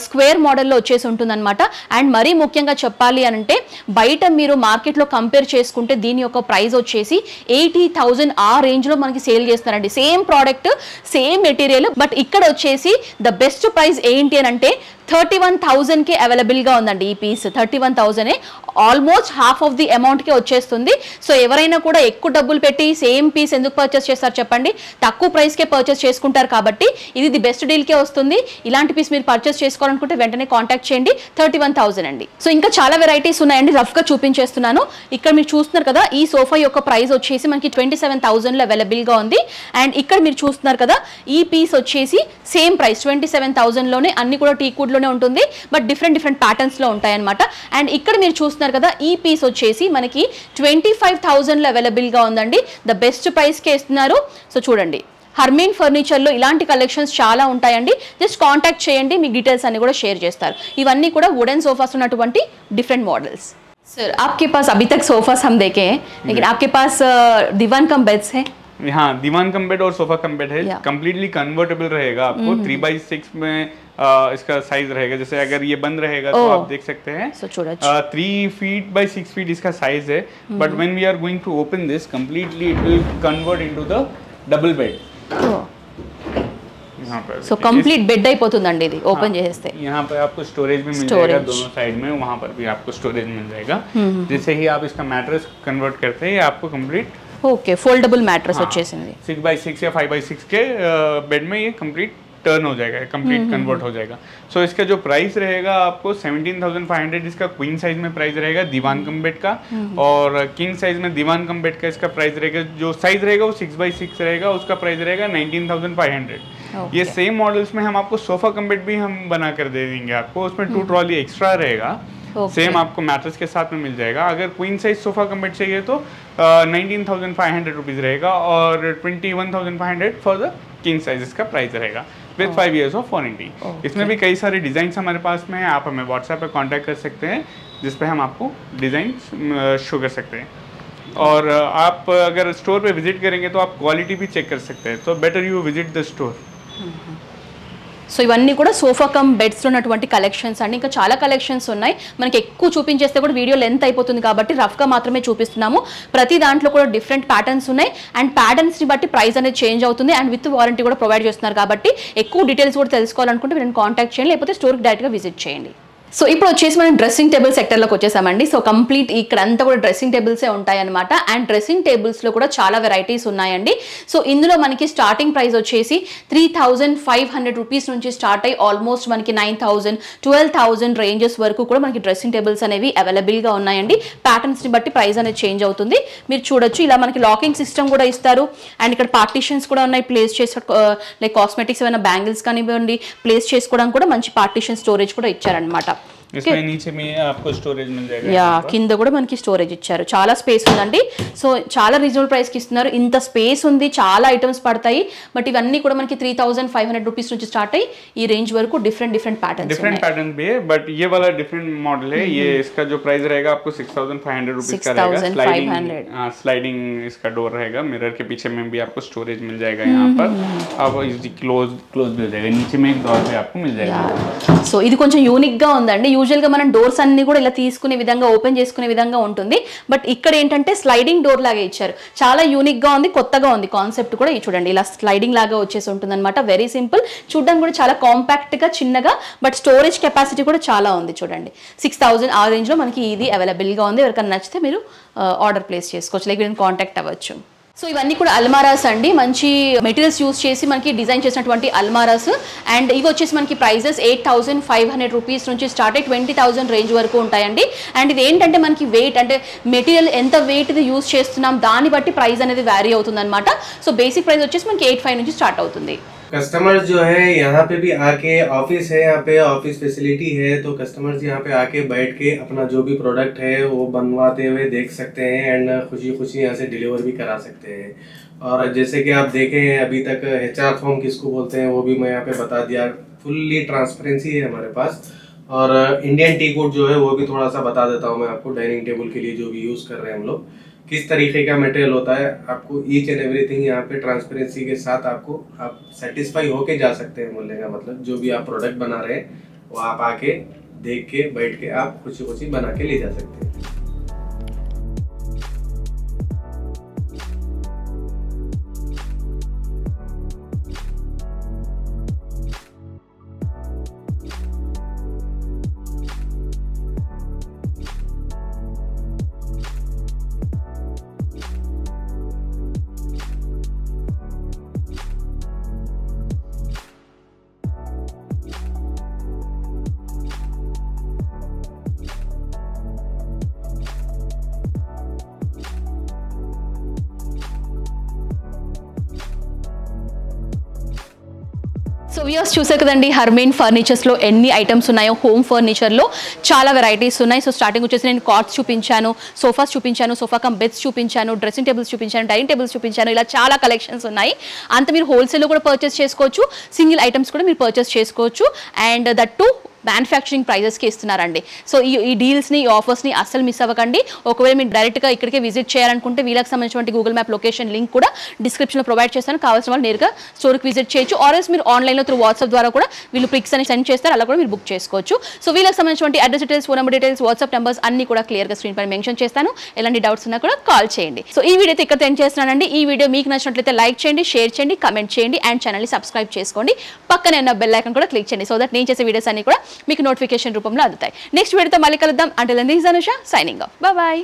స్క్వేర్ మోడల్లో వచ్చేసి ఉంటుందన్నమాట. అండ్ మరీ ముఖ్యంగా చెప్పాలి అంటే, బయట మీరు మార్కెట్లో కంపేర్ చేసుకుంటే దీని యొక్క ప్రైస్ వచ్చేసి 80,000 ఆ రేంజ్లో మనకి సేల్ చేస్తున్నారండి. Same product, same material, but ఇక్కడ వచ్చేసి ద బెస్ట్ ప్రైస్ ఏంటి అని అంటే 31,000కే అవైలబుల్గా ఉందండి. ఈ piece 31,000, almost half of the అమౌంట్కే వచ్చేస్తుంది. సో ఎవరైనా కూడా ఎక్కువ డబ్బులు పెట్టి సేమ్ పీస్ ఎందుకు పర్చేస్ చేస్తారు చెప్పండి, తక్కువ ప్రైస్కే పర్చేస్ చేసుకుంటారు కాబట్టి ఇది ది బెస్ట్ డీల్కే వస్తుంది. ఇలాంటి పీస్ మీరు పర్చేస్ చేసుకోవాలనుకుంటే వెంటనే కాంటాక్ట్ చేయండి. 31,000 అండి. సో ఇంకా చాలా వెరైటీస్ ఉన్నాయండి, రఫ్గా చూపించేస్తున్నాను. ఇక్కడ మీరు చూస్తున్నారు కదా, ఈ సోఫా యొక్క ప్రైస్ వచ్చేసి మనకి 27,000లో అవైలబుల్గా ఉంది. అండ్ ఇక్కడ మీరు చూస్తున్నారు కదా, ఈ పీస్ వచ్చేసి సేమ్ ప్రైస్ 27,000లోనే, అన్ని కూడా టీక్వుడ్లో ఉంటుంది బట్ డిఫరెంట్ ప్యాటర్న్స్ లో ఉంటాయి అన్నమాట. అండ్ ఇక్కడ మీరు చూస్తున్నారు కదా, ఈ పీస్ వచ్చేసి మనకి 25,000లో అవైలబుల్ గా ఉందండి. ద బెస్ట్ ప్రైస్ కే ఇస్తున్నారు. సో చూడండి, హర్మీన్ ఫర్నిచర్ లో ఇలాంటి కలెక్షన్స్ చాలా ఉంటాయండి. జస్ట్ కాంటాక్ట్ చేయండి, మీకు డీటెయిల్స్ అన్ని కూడా షేర్ చేస్తారు. ఇవన్నీ కూడా వుడెన్ సోఫాస్ ఉన్నటువంటి డిఫరెంట్ మోడల్స్. सर आपके पास अभी तक सोफास हम देखे हैं, लेकिन आपके पास दीवान कम बेड्स है? हाँ, दीवान कम बेड और सोफा कम बेड है, कंप्लीटली कन्वर्टेबल रहेगा आपको। 3x6 में इसका साइज रहेगा। जैसे अगर ये बंद रहेगा तो आप देख सकते हैं 3 feet by 6 feet इसका साइज है। But when we are going to open this completely it will convert into the double bed. So complete bed అయిపోతుందండి ఇది ఓపెన్ చేస్తే. यहाँ पर आपको स्टोरेज भी मिल जाएगा दोनों साइड में, वहाँ पर भी आपको स्टोरेज मिल जाएगा। जैसे ही आप इसका मैट्रेस कन्वर्ट करते हैं आपको कंप्लीट ఓకే ఫోల్డబుల్ మ్యాట్రెస్ వచ్చేసింది. 6x6 या 5x6 के बेड में ये कंप्लीट टर्न हो जाएगा, कंप्लीट कन्वर्ट हो जाएगा। सो इसका जो प्राइस रहेगा आपको 17,500 इसका क्वीन साइज में प्राइस रहेगा दीवान कम बेड का, और किंग साइज में दीवान कम बेड का इसका प्राइस रहेगा, जो साइज रहेगा वो 6x6 रहेगा, उसका प्राइस रहेगा 19,500। ये सेम मॉडल्स में हम आपको सोफा कम बेड भी हम बना कर दे देंगे आपको, उसमें 2 ट्रॉली एक्स्ट्रा रहेगा। सेम आपको मैट्रेस के साथ में मिल जाएगा। अगर queen size sofa cum bed चाहिए तो 19,500 रुपीज़ रहेगा, और 21,500 फॉर द किंग साइज इसका प्राइस रहेगा विद 5 years ऑफ वारंटी। इसमें भी कई सारे डिज़ाइन हमारे पास में है, आप हमें व्हाट्सएप पे कांटेक्ट कर सकते हैं, जिस पे हम आपको डिज़ाइन शो कर सकते हैं। और आप अगर स्टोर पे विजिट करेंगे तो आप क्वालिटी भी चेक कर सकते हैं, तो better you visit the store. So ఇవన్నీ కూడా సోఫా కమ్ బెడ్స్లో ఉన్నటువంటి కలెక్షన్స్ అండి. ఇంకా చాలా కలెక్షన్స్ ఉన్నాయి. మనకి ఎక్కువ చూపించేస్తే కూడా వీడియో లెంత్ అయిపోతుంది కాబట్టి రఫ్గా మాత్రమే చూపిస్తున్నాము. ప్రతి దాంట్లో కూడా డిఫరెంట్ ప్యాటర్న్స్ ఉన్నాయి అండ్ ప్యాటర్న్స్ని బట్టి ప్రైస్ అనేది చేంజ్ అవుతుంది అండ్ విత్ వారంటీ కూడా ప్రొవైడ్ చేస్తున్నారు కాబట్టి ఎక్కువ డీటెయిల్స్ కూడా తెలుసుకోవాలనుకుంటే మీరు కాంటాక్ట్ చేయండి, లేకపోతే స్టోర్కి డైరెక్ట్గా విజిట్ చేయండి. సో ఇప్పుడు వచ్చేసి మనం డ్రెస్సింగ్ టేబుల్ సెక్టర్లోకి వచ్చేసామండి. సో కంప్లీట్ ఇక్కడ అంతా కూడా డ్రెస్సింగ్ టేబుల్సే ఉంటాయన్నమాట. అండ్ డ్రెస్సింగ్ టేబుల్స్లో కూడా చాలా వెరైటీస్ ఉన్నాయండి. సో ఇందులో మనకి స్టార్టింగ్ ప్రైస్ వచ్చేసి 3,500 రూపీస్ నుంచి స్టార్ట్ అయ్యి ఆల్మోస్ట్ మనకి 9,000, 12,000 రేంజెస్ వరకు కూడా మనకి డ్రెస్సింగ్ టేబుల్స్ అనేవి అవైలబుల్గా ఉన్నాయండి. ప్యాటర్న్స్ని బట్టి ప్రైస్ అనేది చేంజ్ అవుతుంది. మీరు చూడొచ్చు ఇలా మనకి లాకింగ్ సిస్టమ్ కూడా ఇస్తారు అండ్ ఇక్కడ పార్టీషన్స్ కూడా ఉన్నాయి. ప్లేస్ చేసే లైక్ కాస్మెటిక్స్ ఏమైనా బ్యాంగిల్స్ కానివ్వండి ప్లేస్ చేసుకోవడానికి కూడా మంచి పార్టీషన్ స్టోరేజ్ కూడా ఇచ్చారనమాట. इसमें नीचे में आपको स्टोरेज मिल जाएगा. యా కింద కూడా మనకి స్టోరేజ్ ఇచ్చారు. చాలా స్పేస్ ఉందండి. సో చాలా రీజనబుల్ ప్రైస్కి ఇస్తున్నారు. ఇంత స్పేస్ ఉంది, చాలా ఐటమ్స్ పడతాయి. బట్ ఇవన్నీ కూడా మనకి 3,500 రూపీస్ నుంచి స్టార్ట్ అయ్యి ఈ రేంజ్ వరకు డిఫరెंट पैटर्न्स भी है. बट ये वाला डिफरेंट मॉडल है. ये इसका जो प्राइस रहेगा आपको 6,500 रुपीज का रहेगा. स्लाइडिंग इसका डोर रहेगा. मिरर के पीछे में भी आपको स्टोरेज मिल जाएगा. यहाँ पर अब क्लोज मिल जाएगा. नीचे में एक डोर पे आपको मिल जाएगा. సో ఇది కొంచెం యూనిక్ గా ఉందండి. యూజువల్ గా మనం డోర్స్ అన్ని కూడా ఇలా తీసుకునే విధంగా ఓపెన్ చేసుకునే విధంగా ఉంటుంది. బట్ ఇక్కడ ఏంటంటే స్లైడింగ్ డోర్ లాగా ఇచ్చారు. చాలా యూనిక్ గా ఉంది, కొత్తగా ఉంది కాన్సెప్ట్ కూడా. చూడండి ఇలా స్లైడింగ్ లాగా వచ్చేసి ఉంటుంది అనమాట. Very simple. చూడడానికి కూడా చాలా కాంపాక్ట్ గా చిన్నగా, బట్ స్టోరేజ్ కెపాసిటీ కూడా చాలా ఉంది. చూడండి 6,000 ఆ రేంజ్ లో మనకి ఇది అవైలబుల్ గా ఉంది. ఎవరికైనా నచ్చితే మీరు ఆర్డర్ ప్లేస్ చేసుకోవచ్చు, లేక కాంటాక్ట్ అవ్వచ్చు. సో ఇవన్నీ కూడా అల్మారాస్ అండి. మంచి మెటీరియల్స్ యూస్ చేసి మనకి డిజైన్ చేసినటువంటి అల్మారాస్. అండ్ ఇవి వచ్చేసి మనకి ప్రైజెస్ 8,500 రూపీస్ నుంచి స్టార్ట్ అయ్యి 20,000 రేంజ్ వరకు ఉంటాయండి. అండ్ ఇది ఏంటంటే మనకి వెయిట్ అంటే మెటీరియల్ ఎంత వెయిట్ ఇది యూస్ చేస్తున్నాం దాన్ని బట్టి ప్రైస్ అనేది వ్యారీ అవుతుంది అనమాట. సో బేసిక్ ప్రైస్ వచ్చేసి మనకి 8,500 నుంచి స్టార్ట్ అవుతుంది. कस्टमर्स जो है यहाँ पे भी आके ऑफिस है, यहाँ पे ऑफिस फैसिलिटी है, तो कस्टमर्स यहाँ पे आके बैठ के अपना जो भी प्रोडक्ट है वो बनवाते हुए देख सकते हैं एंड खुशी खुशी यहाँ से डिलीवर भी करा सकते हैं. और जैसे कि आप देखें अभी तक HR फॉर्म किसको बोलते हैं वो भी मैं यहाँ पे बता दिया. फुल्ली ट्रांसपेरेंसी है हमारे पास. और इंडियन टी कोड जो है वो भी थोड़ा सा बता देता हूँ मैं आपको. डाइनिंग टेबल के लिए जो भी यूज कर रहे हैं हम लोग, किस तरीके का मटेरियल होता है, आपको ईच एंड एवरीथिंग यहाँ पे ट्रांसपेरेंसी के साथ आपको आप सेटिस्फाई होके जा सकते हैं. बोलने का मतलब जो भी आप प्रोडक्ट बना रहे हैं वो आप आके देख के बैठ के आप खुशी खुशी बना के ले जा सकते हैं. సో వ్యూయర్స్ చూసారు కదండి హర్మీన్ ఫర్నిచర్స్లో ఎన్ని ఐటమ్స్ ఉన్నాయో. హోమ్ ఫర్నిచర్లో చాలా వెరైటీస్ ఉన్నాయి. సో స్టార్టింగ్ వచ్చేసి నేను కాట్స్ చూపించాను, సోఫాస్ చూపించాను, సోఫా కమ్ బెడ్స్ చూపించాను, డ్రెస్సింగ్ టేబుల్స్ చూపించాను, డైనింగ్ టేబుల్స్ చూపించాను. ఇలా చాలా కలెక్షన్స్ ఉన్నాయి. అంత మీరు హోల్సేల్లో కూడా పర్చేస్ చేసుకోవచ్చు, సింగిల్ ఐటమ్స్ కూడా మీరు పర్చేస్ చేసుకోవచ్చు. అండ్ దట్ టు మ్యానుఫ్యాక్చరింగ్ ప్రైజెస్కి ఇస్తున్నారండి. సో ఈ డీల్స్ని ఈ ఆఫర్స్ని అస్సలు మిస్ అవ్వకండి. ఒకవేళ మీరు డైరెక్ట్గా ఇక్కడికే విజిట్ చేయాలనుకుంటే వీళ్ళకి సంబంధించిన గూగుల్ మ్యాప్ లొకేషన్ లింక్ కూడా డిస్క్రిప్షన్లో ప్రొవైడ్ చేస్తాను. కావాల్సిన వాళ్ళు నేరుగా స్టోర్కి విజిట్ చేయొచ్చు. ఆర్ఎల్స్ మీరు ఆన్లైన్లో త్రూ వాట్సాప్ ద్వారా కూడా వీళ్ళు పిక్స్ అని సెండ్ చేస్తారు, అలా కూడా మీరు బుక్ చేసుకోవచ్చు. సో వీళ్ళకి సంబంధించిన address details, phone number details, WhatsApp numbers అన్ని కూడా క్లియర్గా స్క్రీన్ పైన మెన్షన్ చేస్తాను. ఎలాంటి డౌట్స్ ఉన్నా కూడా కాల్ చేయండి. సో ఈ వీడియో అయితే ఇక్కడ ఎండ్ చేస్తున్నానండి. ఈ వీడియో మీకు నచ్చినట్లయితే లైక్ చేయండి, షేర్ చేయండి, కమెంట్ చేయండి అండ్ ఛానల్ని సబ్స్క్రైబ్ చేసుకోండి. పక్కనే ఉన్న బెల్ ఐకాన్ కూడా క్లిక్ చేయండి. సో దట్ నేను చేసే వీడియోస్ అన్ని కూడా మీకు నోటిఫికేషన్ రూపంలో అందుతాయి. నెక్స్ట్ వీడియోతో మళ్ళీ కలుద్దాం. Until then this is Anusha signing off. Bye by.